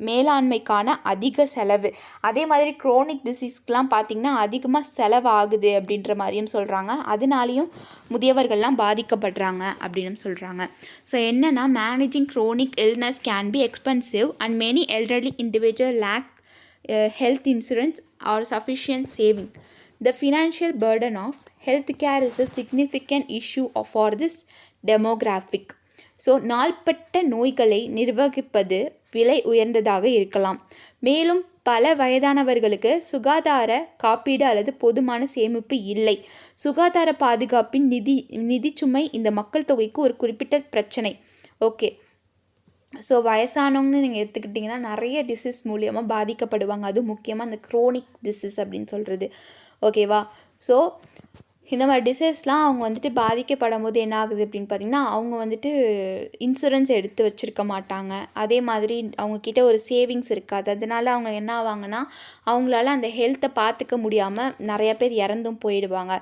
மேலாண்மைக்கான அதிக செலவு. அதே மாதிரி க்ரோனிக் டிசீஸ்க்கெலாம் பார்த்திங்கன்னா அதிகமாக செலவாகுது அப்படின்ற மாதிரியும் சொல்கிறாங்க. அதனாலேயும் முதியவர்கள்லாம் பாதிக்கப்படுறாங்க அப்படின்னு சொல்கிறாங்க. ஸோ என்னென்னா, managing chronic illness can be expensive and many elderly individual lack health insurance or sufficient saving. The financial burden of healthcare is a significant issue for this demographic. So நாள்பட்ட நோய்களை நிர்வகிப்பது விலை உயர்ந்ததாக இருக்கலாம். மேலும் பல வயதானவர்களுக்கு சுகாதார காப்பீடு அல்லது போதுமான சேமிப்பு இல்லை. சுகாதார பாதுகாப்பின் நிதிச்சுமை இந்த மக்கள் தொகைக்கு ஒரு குறிப்பிட்ட பிரச்சனை. ஓகே, ஸோ வயசானவங்கன்னு நீங்கள் எடுத்துக்கிட்டிங்கன்னா நிறைய டிசீஸ் மூலியமாக பாதிக்கப்படுவாங்க. அது முக்கியமாக அந்த க்ரோனிக் டிசீஸ் அப்படின்னு சொல்கிறது. ஓகேவா? ஸோ இந்த மாதிரி டிசீஸ்லாம் அவங்க வந்துட்டு பாதிக்கப்படும் போது என்ன ஆகுது அப்படின்னு பார்த்திங்கன்னா, அவங்க வந்துட்டு இன்சூரன்ஸ் எடுத்து வச்சுருக்க மாட்டாங்க. அதே மாதிரி அவங்கக்கிட்ட ஒரு சேவிங்ஸ் இருக்காது. அதனால அவங்க என்ன ஆவாங்கன்னா, அவங்களால அந்த ஹெல்த்தை பார்த்துக்க முடியாமல் நிறையா பேர் இறந்தும் போயிடுவாங்க.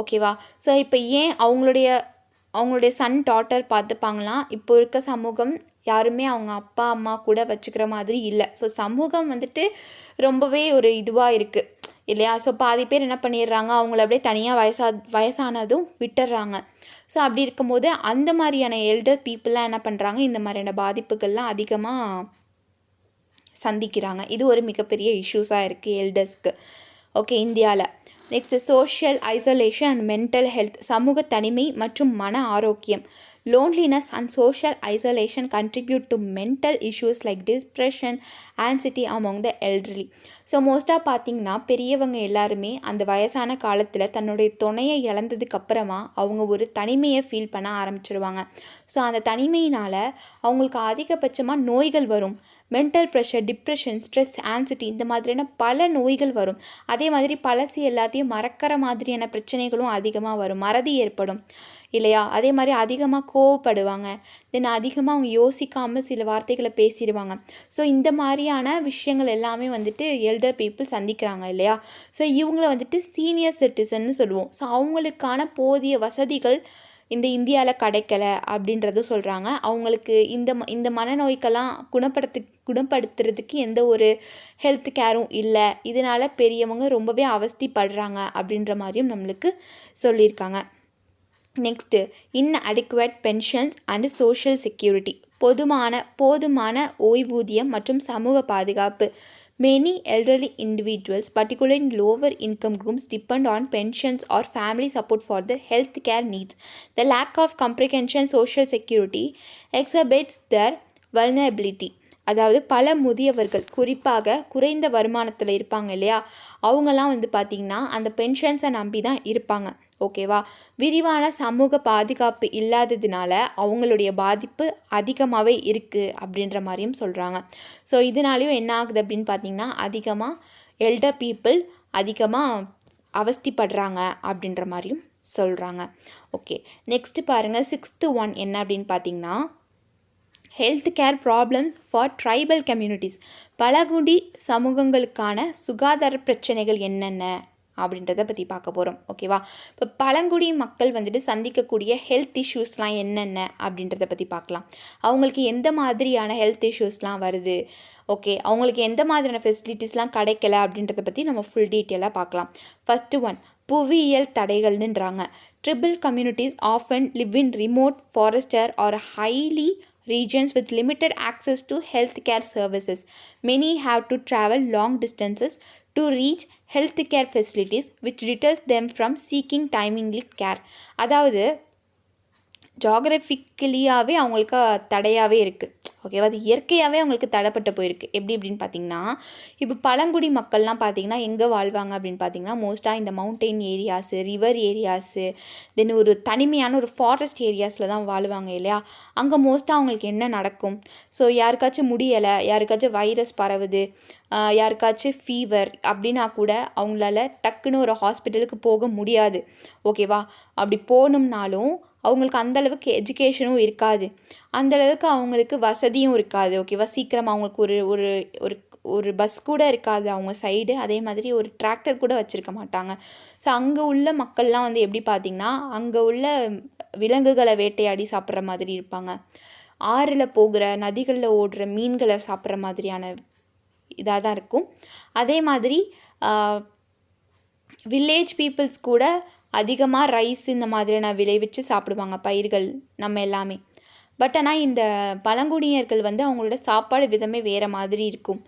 ஓகேவா? ஸோ இப்போ ஏன் அவங்களுடைய சன் டாட்டர் பார்த்துப்பாங்களாம். இப்போ இருக்க சமூகம் யாருமே அவங்க அப்பா அம்மா கூட வச்சுக்கிற மாதிரி இல்லை. ஸோ சமூகம் வந்துட்டு ரொம்பவே ஒரு இதுவாக இருக்குது இல்லையா? ஸோ பாதி பேர் என்ன பண்ணிடுறாங்க, அவங்கள அப்படியே தனியாக வயசானதும் விட்டுடுறாங்க. ஸோ அப்படி இருக்கும்போது அந்த மாதிரியான எல்டர் பீப்புளெலாம் என்ன பண்ணுறாங்க, இந்த மாதிரியான பாதிப்புகள்லாம் அதிகமாக சந்திக்கிறாங்க. இது ஒரு மிகப்பெரிய இஷ்யூஸாக இருக்குது எல்டர்ஸ்க்கு. ஓகே, இந்தியாவில். Next social isolation and mental health, சமூக தனிமை மற்றும் மன ஆரோக்கியம். Loneliness and social isolation contribute to mental issues like depression, anxiety among the elderly. So மோஸ்ட்டாக பார்த்திங்கன்னா பெரியவங்க எல்லாருமே அந்த வயசான காலத்தில் தன்னுடைய துணையை இழந்ததுக்கப்புறமா அவங்க ஒரு தனிமையை ஃபீல் பண்ண ஆரம்பிச்சிடுவாங்க. ஸோ அந்த தனிமையினால் அவங்களுக்கு அதிகபட்சமாக நோய்கள் வரும். Mental pressure, depression, stress, anxiety இந்த மாதிரியான பல நோய்கள் வரும். அதே மாதிரி பழசு எல்லாத்தையும் மறக்கிற மாதிரியான பிரச்சனைகளும் அதிகமாக வரும். மறதி ஏற்படும் இல்லையா? அதே மாதிரி அதிகமாக கோவப்படுவாங்க. தென் அதிகமாக அவங்க யோசிக்காமல் சில வார்த்தைகளை பேசிடுவாங்க. ஸோ இந்த மாதிரியான விஷயங்கள் எல்லாமே வந்துட்டு எல்டர் பீப்புள் சந்திக்கிறாங்க இல்லையா? ஸோ இவங்கள வந்துட்டு சீனியர் சிட்டிசன்னு சொல்லுவோம். ஸோ அவங்களுக்கான போதிய வசதிகள் இந்த இந்தியாவில் கிடைக்கல அப்படின்றதும் சொல்கிறாங்க. அவங்களுக்கு இந்த மனநோய்க்கெல்லாம் குணப்படுத்துறதுக்கு எந்த ஒரு ஹெல்த் கேரும் இல்லை. இதனால் பெரியவங்க ரொம்பவே அவஸ்தைப்படுறாங்க அப்படின்ற மாதிரியும் நம்மளுக்கு சொல்லியிருக்காங்க. Next, இன்அடிக்குவேட் pensions and social security. போதுமான ஓய்வூதியம் மற்றும் சமூக பாதுகாப்பு. Many elderly individuals, particularly in lower income groups, depend on pensions or family support for their health care needs. The lack of comprehension social security exacerbates their vulnerability. அதாவது பல முதியவர்கள், குறிப்பாக குறைந்த வருமானத்தில் இருப்பாங்க இல்லையா, அவங்கெல்லாம் வந்து பார்த்திங்கன்னா அந்த பென்ஷன்ஸை நம்பி தான் இருப்பாங்க. ஓகேவா? விரிவான சமூக பாதுகாப்பு இல்லாததுனால அவங்களுடைய பாதிப்பு அதிகமாகவே இருக்குது அப்படின்ற மாதிரியும் சொல்கிறாங்க. ஸோ இதனாலையும் என்ன ஆகுது அப்படின்னு பார்த்திங்கன்னா, அதிகமாக எல்டர் பீப்புள் அதிகமாக அவஸ்தைப்படுறாங்க அப்படின்ற மாதிரியும் சொல்கிறாங்க. ஓகே, நெக்ஸ்ட்டு பாருங்கள், 6th ஒன் என்ன அப்படின்னு பார்த்திங்கன்னா, health care problem for tribal communities. பழங்குடி சமூகங்களுக்கான சுகாதார பிரச்சனைகள் என்னென்ன அப்படின்றத பற்றி பார்க்க போகிறோம். ஓகேவா? இப்போ பழங்குடி மக்கள் வந்துட்டு சந்திக்கக்கூடிய ஹெல்த் இஷ்யூஸ்லாம் என்னென்ன அப்படின்றத பற்றி பார்க்கலாம். அவங்களுக்கு எந்த மாதிரியான ஹெல்த் இஷ்யூஸ்லாம் வருது, ஓகே, அவங்களுக்கு எந்த மாதிரியான ஃபெசிலிட்டிஸ்லாம் கிடைக்கல அப்படின்றத பற்றி நம்ம ஃபுல் டீட்டெயிலாக பார்க்கலாம். ஃபஸ்ட்டு ஒன், புவியியல் தடைகள்ன்றாங்க. Tribal communities often live in remote forested or hilly regions with limited access to healthcare services. Many have to travel long distances to reach healthcare facilities, which deters them from seeking timely care. அதாவது ஜாகிரபிக்கலியாகவே அவங்களுக்கு தடையாகவே இருக்குது. ஓகேவா? அது இயற்கையாகவே அவங்களுக்கு தடைப்பட்டு போயிருக்கு. எப்படி அப்படின்னு பார்த்திங்கன்னா, இப்போ பழங்குடி மக்கள்லாம் பார்த்திங்கன்னா எங்கே வாழ்வாங்க அப்படின்னு பார்த்திங்கன்னா, மோஸ்ட்டாக இந்த மவுண்டெயின் ஏரியாஸு, ரிவர் ஏரியாஸு, தென் ஒரு தனிமையான ஒரு ஃபாரஸ்ட் ஏரியாஸில் தான் வாழ்வாங்க இல்லையா? அங்கே மோஸ்ட்டாக அவங்களுக்கு என்ன நடக்கும்? ஸோ யாருக்காச்சும் முடியலை, யாருக்காச்சும் வைரஸ் பரவுது, யாருக்காச்சும் ஃபீவர் அப்படின்னா கூட அவங்களால டக்குன்னு ஒரு ஹாஸ்பிட்டலுக்கு போக முடியாது. ஓகேவா? அப்படி போகணும்னாலும் அவங்களுக்கு அந்தளவுக்கு எஜுகேஷனும் இருக்காது, அந்தளவுக்கு அவங்களுக்கு வசதியும் இருக்காது. ஓகேவா? சீக்கிரமாக அவங்களுக்கு ஒரு ஒரு ஒரு ஒரு பஸ் கூட இருக்காது அவங்க சைடு. அதே மாதிரி ஒரு டிராக்டர் கூட வச்சுருக்க மாட்டாங்க. ஸோ அங்கே உள்ள மக்கள்லாம் வந்து எப்படி பார்த்திங்கன்னா, அங்கே உள்ள விலங்குகளை வேட்டையாடி சாப்பிட்ற மாதிரி இருப்பாங்க. ஆறில் போகிற, நதிகளில் ஓடுற மீன்களை சாப்பிட்ற மாதிரியான இதாக தான் இருக்கும். அதே மாதிரி வில்லேஜ் பீப்புள்ஸ் கூட அதிகமாக ரைஸ் இந்த மாதிரியான விளைவிச்சு சாப்பிடுவாங்க, பயிர்கள் நம்ம எல்லாமே. பட் ஆனால் இந்த பழங்குடியினர்கள் வந்து அவங்களோட சாப்பாடு விதமே வேறு மாதிரி இருக்கும்.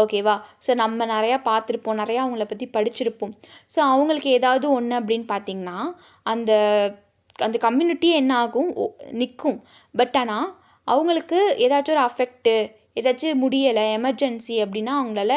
ஓகேவா? ஸோ நம்ம நிறையா பார்த்துருப்போம், நிறையா அவங்கள பற்றி படிச்சிருப்போம். ஸோ அவங்களுக்கு ஏதாவது ஒன்று அப்படின்னு பார்த்திங்கன்னா, அந்த அந்த கம்யூனிட்டியே என்ன ஆகும், நிற்கும். பட் ஆனால் அவங்களுக்கு ஏதாச்சும் ஒரு அஃபெக்ட்டு, ஏதாச்சும் முடியலை, எமர்ஜென்சி அப்படின்னா அவங்களால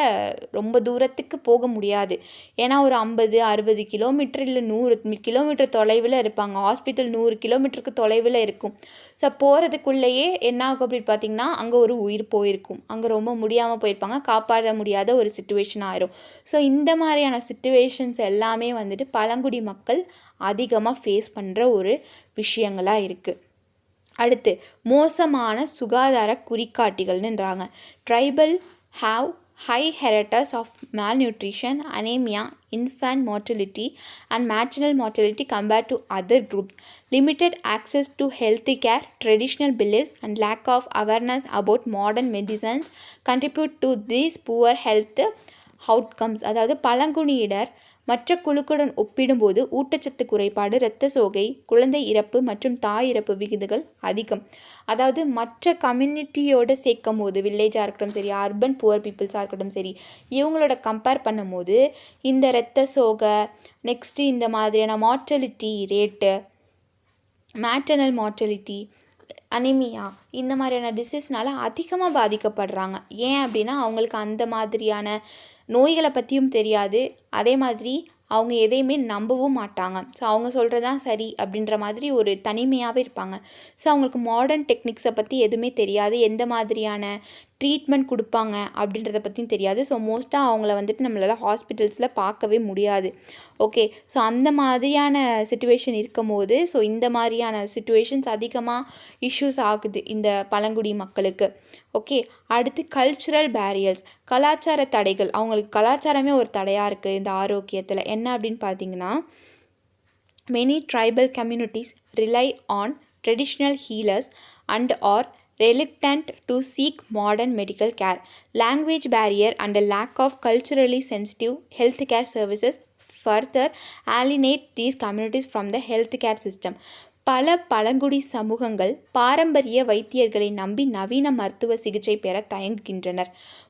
ரொம்ப தூரத்துக்கு போக முடியாது. ஏன்னா ஒரு 50-60 கிலோமீட்டர் இல்லை 100 கிலோமீட்டர் தொலைவில் இருப்பாங்க. ஹாஸ்பிட்டல் 100 கிலோமீட்டருக்கு தொலைவில் இருக்கும். ஸோ போகிறதுக்குள்ளேயே என்ன ஆகும் அப்படின்னு பார்த்திங்கன்னா, அங்கே ஒரு உயிர் போயிருக்கும், அங்கே ரொம்ப முடியாமல் போயிருப்பாங்க, காப்பாற்ற முடியாத ஒரு சிச்சுவேஷன் ஆயிரும். ஸோ இந்த மாதிரியான சிச்சுவேஷன்ஸ் எல்லாமே வந்துட்டு பழங்குடி மக்கள் அதிகமாக ஃபேஸ் பண்ணுற ஒரு விஷயங்களாக இருக்குது. அடுத்து, மோசமான சுகாதார குறிகாட்டிகள்ன்றாங்க. Tribal have high rates of malnutrition, anemia, infant mortality and maternal mortality compared to other groups. Limited access to health care, traditional beliefs and lack of awareness about modern medicines contribute to these poor health outcomes. அதாவது பழங்குடியினர் மற்ற குழுக்களுடன் ஒப்பிடும்போது ஊட்டச்சத்து குறைபாடு, இரத்த சோகை, குழந்தை இறப்பு மற்றும் தாய் இறப்பு விகிதங்கள் அதிகம். அதாவது மற்ற கம்யூனிட்டியோடு சேர்க்கும் போது, வில்லேஜாக இருக்கட்டும் சரி, அர்பன் புவர் பீப்புள்ஸாக இருக்கட்டும் சரி, இவங்களோட கம்பேர் பண்ணும்போது இந்த இரத்த சோகை, நெக்ஸ்ட்டு இந்த மாதிரியான mortality rate, maternal mortality, anaemia இந்த மாதிரியான டிசீஸ்னால் அதிகமாக பாதிக்கப்படுறாங்க. ஏன் அப்படின்னா அவங்களுக்கு அந்த மாதிரியான நோய்களை பற்றியும் தெரியாது. அதே மாதிரி அவங்க எதையுமே நம்பவும் மாட்டாங்க. ஸோ அவங்க சொல்கிறது தான் சரி அப்படின்ற மாதிரி ஒரு தனிமையாகவே இருப்பாங்க. ஸோ அவங்களுக்கு மாடர்ன் டெக்னிக்ஸை பற்றி எதுவுமே தெரியாது, எந்த மாதிரியான ட்ரீட்மெண்ட் கொடுப்பாங்க அப்படின்றத பற்றியும் தெரியாது. ஸோ மோஸ்ட்டாக அவங்கள வந்துட்டு நம்மளால் ஹாஸ்பிட்டல்ஸில் பார்க்கவே முடியாது. ஓகே, ஸோ அந்த மாதிரியான சிச்சுவேஷன் இருக்கும்போது ஸோ இந்த மாதிரியான சிச்சுவேஷன்ஸ் அதிகமாக இஷ்யூஸ் ஆகுது இந்த பழங்குடி மக்களுக்கு. ஓகே, அடுத்து கல்ச்சுரல் பேரியர்ஸ், கலாச்சார தடைகள். அவங்களுக்கு கலாச்சாரமே ஒரு தடையாக இருக்குது இந்த ஆரோக்கியத்தில். என்ன அப்படின்னு பார்த்தீங்கன்னா, many tribal communities rely on traditional healers and are reluctant to seek modern medical care. Language barrier and a lack of culturally sensitive healthcare services further alienate these communities from the healthcare system. பல பழங்குடி சமூகங்கள் பாரம்பரிய வைத்தியர்களை நம்பி நவீன மருத்துவ சிகிச்சை பெற தயங்குகின்றனர்.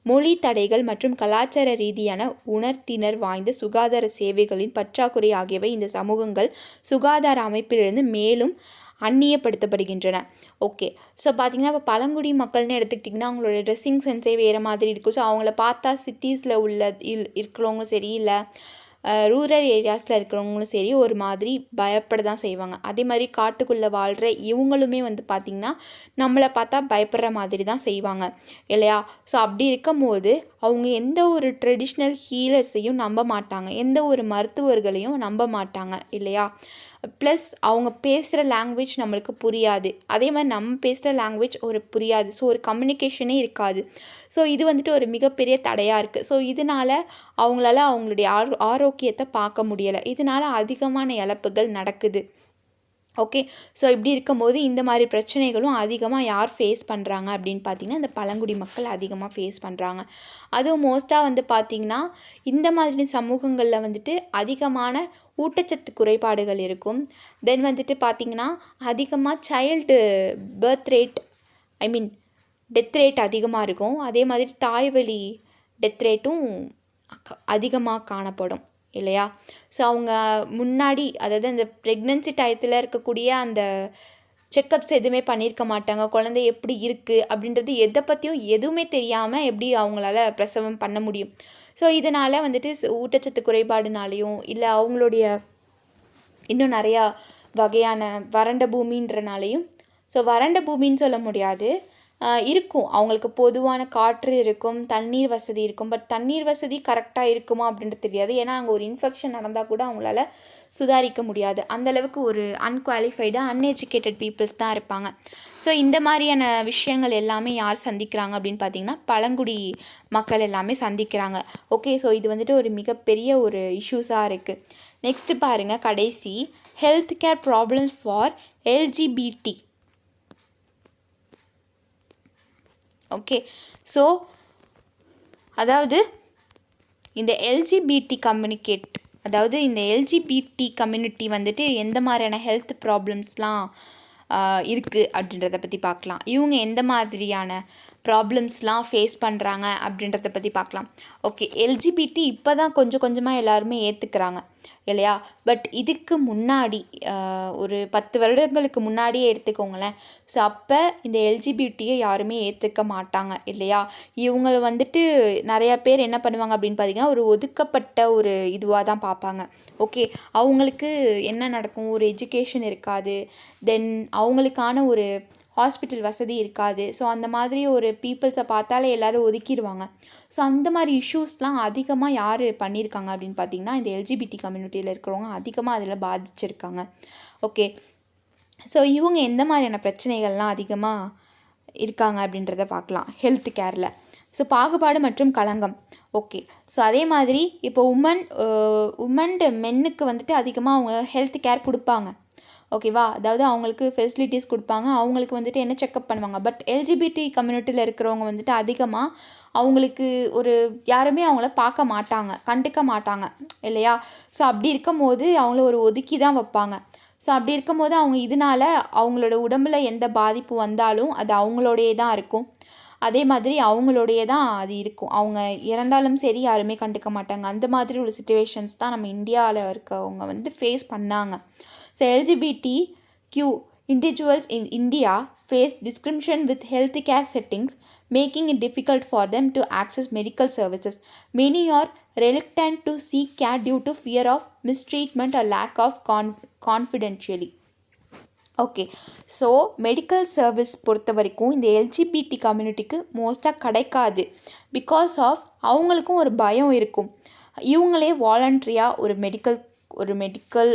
மொழி தடைகள் மற்றும் கலாச்சார ரீதியான உணர்திணர் வாய்ந்த சுகாதார சேவைகளின் பற்றாக்குறை ஆகியவை இந்த சமூகங்கள் சுகாதார அமைப்பிலிருந்து மேலும் அந்நியப்படுத்தப்படுகின்றன. ஓகே, ஸோ பார்த்திங்கன்னா இப்போ பழங்குடி மக்கள்னு எடுத்துக்கிட்டிங்கன்னா அவங்களோட ட்ரெஸ்ஸிங் சென்ஸே வேறு மாதிரி இருக்கும். ஸோ அவங்கள பார்த்தா சிட்டிஸில் இருக்கிறவங்க சரி, இல்லை ரூரல் ஏரியாஸில் இருக்கிறவங்களும் சரி ஒரு மாதிரி பயப்பட தான் செய்வாங்க. அதே மாதிரி காட்டுக்குள்ளே வாழ்கிற இவங்களுமே வந்து பார்த்திங்கன்னா நம்மளை பார்த்தா பயப்படுற மாதிரி தான் செய்வாங்க இல்லையா? ஸோ அப்படி இருக்கும்போது அவங்க எந்த ஒரு ட்ரெடிஷ்னல் ஹீலர்ஸையும் நம்ப மாட்டாங்க, எந்த ஒரு மருத்துவர்களையும் நம்ப மாட்டாங்க இல்லையா? ப்ளஸ் அவங்க பேசுகிற லாங்குவேஜ் நம்மளுக்கு புரியாது, அதே மாதிரி நம்ம பேசுகிற லாங்குவேஜ் ஒரு புரியாது. ஸோ ஒரு கம்யூனிகேஷனே இருக்காது. ஸோ இது வந்துட்டு ஒரு மிகப்பெரிய தடையாக இருக்குது. ஸோ இதனால் அவங்களால அவங்களுடைய ஆரோக்கியத்தை பார்க்க முடியலை. இதனால் அதிகமான இழப்புகள் நடக்குது. ஓகே, ஸோ இப்படி இருக்கும்போது இந்த மாதிரி பிரச்சனைகளும் அதிகமாக யார் ஃபேஸ் பண்ணுறாங்க அப்படின்னு பார்த்திங்கன்னா இந்த பழங்குடி மக்கள் அதிகமாக ஃபேஸ் பண்ணுறாங்க. அதுவும் மோஸ்ட்டாக வந்து பார்த்திங்கன்னா இந்த மாதிரி சமூகங்களில் வந்துட்டு அதிகமான ஊட்டச்சத்து குறைபாடுகள் இருக்கும். தென் வந்துட்டு பார்த்திங்கன்னா அதிகமாக child birth rate death rate அதிகமாக இருக்கும். அதே மாதிரி தாய்வழி டெத் ரேட்டும் அதிகமாக காணப்படும் இல்லையா? ஸோ அவங்க முன்னாடி, அதாவது அந்த ப்ரெக்னென்சி டயத்தில் இருக்கக்கூடிய அந்த செக்கப்ஸ் எதுவுமே பண்ணியிருக்க மாட்டாங்க. குழந்தை எப்படி இருக்குது அப்படின்றது எதை பற்றியும் எதுவுமே தெரியாமல் எப்படி அவங்களால பிரசவம் பண்ண முடியும்? ஸோ இதனால் வந்துட்டு ஊட்டச்சத்து குறைபாடுனாலையும் இல்லை அவங்களுடைய இன்னும் நிறையா வகையான வறண்ட பூமின்றனாலையும், ஸோ வறண்ட பூமின்னு சொல்ல முடியாது, இருக்கும் அவங்களுக்கு பொதுவான காற்று இருக்கும், தண்ணீர் வசதி இருக்கும். பட் தண்ணீர் வசதி கரெக்டாக இருக்குமா அப்படின்றது தெரியாது. ஏன்னா அங்கே ஒரு இன்ஃபெக்ஷன் நடந்தால் கூட அவங்களால சுதாரிக்க முடியாது. அந்தளவுக்கு ஒரு அன்குவாலிஃபைடாக அன்எஜுகேட்டட் பீப்புள்ஸ் தான் இருப்பாங்க. ஸோ இந்த மாதிரியான விஷயங்கள் எல்லாமே யார் சந்திக்கிறாங்க அப்படின்னு பார்த்திங்கன்னா பழங்குடி மக்கள் எல்லாமே சந்திக்கிறாங்க. ஓகே, ஸோ இது வந்துட்டு ஒரு மிகப்பெரிய ஒரு இஷ்யூஸாக இருக்குது. நெக்ஸ்ட்டு பாருங்கள், கடைசி health care problems for LGBT. Okay, so அதாவது இந்த எல்ஜிபிடி கம்யூனிட்டி வந்துட்டு எந்த மாதிரியான ஹெல்த் ப்ராப்ளம்ஸ்லாம் இருக்குது அப்படின்றத பற்றி பார்க்கலாம். இவங்க எந்த மாதிரியான ப்ராப்ளம்ஸ்லாம் ஃபேஸ் பண்ணுறாங்க அப்படின்றத பற்றி பார்க்கலாம். ஓகே, எல்ஜிபிடி இப்போ தான் கொஞ்சம் கொஞ்சமாக எல்லாருமே ஏற்றுக்கிறாங்க இல்லையா? பட் இதுக்கு முன்னாடி ஒரு 10 வருடங்களுக்கு முன்னாடியே எடுத்துக்கோங்களேன். ஸோ அப்போ இந்த எல்ஜிபிடியை யாருமே ஏற்றுக்க மாட்டாங்க இல்லையா? இவங்களை வந்துட்டு நிறையா பேர் என்ன பண்ணுவாங்க அப்படின்னு பார்த்திங்கன்னா ஒரு ஒதுக்கப்பட்ட ஒரு இதுவாக தான் பார்ப்பாங்க. ஓகே, அவங்களுக்கு என்ன நடக்கும், ஒரு எஜுகேஷன் இருக்காது, தென் அவங்களுக்கான ஒரு ஹாஸ்பிட்டல் வசதி இருக்காது. ஸோ அந்த மாதிரி ஒரு பீப்புள்ஸை பார்த்தாலே எல்லோரும் ஒதுக்கிடுவாங்க. ஸோ அந்த மாதிரி இஷ்யூஸ்லாம் அதிகமாக யார் பண்ணியிருக்காங்க அப்படின்னு பார்த்திங்கன்னா இந்த எல்ஜிபிடி கம்யூனிட்டியில் இருக்கிறவங்க அதிகமாக அதில் பாதிச்சிருக்காங்க. ஓகே, ஸோ இவங்க எந்த மாதிரியான பிரச்சனைகள்லாம் அதிகமாக இருக்காங்க அப்படின்றத பார்க்கலாம் ஹெல்த் கேரில். ஸோ பாகுபாடு மற்றும் களங்கம். ஓகே, ஸோ அதே மாதிரி இப்போ உமன் மென்னுக்கு வந்துட்டு அதிகமாக அவங்க ஹெல்த் கேர் கொடுப்பாங்க. ஓகேவா? அதாவது அவங்களுக்கு ஃபெசிலிட்டிஸ் கொடுப்பாங்க, அவங்களுக்கு வந்துட்டு என்ன செக்கப் பண்ணுவாங்க. பட் எல்ஜிபிடி கம்யூனிட்டியில் இருக்கிறவங்க வந்துட்டு அதிகமாக அவங்களுக்கு யாருமே அவங்கள பார்க்க மாட்டாங்க, கண்டுக்க மாட்டாங்க இல்லையா? ஸோ அப்படி இருக்கும்போது அவங்கள ஒரு ஒதுக்கி தான் வைப்பாங்க. ஸோ அப்படி இருக்கும்போது அவங்க இதனால் அவங்களோட உடம்புல எந்த பாதிப்பு வந்தாலும் அது அவங்களோடையே தான் இருக்கும். அதே மாதிரி அவங்களோடையே தான் அது இருக்கும். அவங்க இறந்தாலும் சரி யாருமே கண்டுக்க மாட்டாங்க. அந்த மாதிரி உள்ள சிச்சுவேஷன்ஸ் தான் நம்ம இந்தியாவில் இருக்கவங்க வந்து ஃபேஸ் பண்ணாங்க. So LGBTQ individuals in India face discrimination with healthcare settings, making it difficult for them to access medical services. Many are reluctant to seek care due to fear of mistreatment or lack of confidentiality. Okay. So medical service பொறுத்த வரைக்கும் இந்த எல்ஜிபிடி கம்யூனிட்டிக்கு மோஸ்ட்டாக கிடைக்காது. பிகாஸ் ஆஃப் அவங்களுக்கும் ஒரு பயம் இருக்கும். இவங்களே வாலண்ட்ரியாக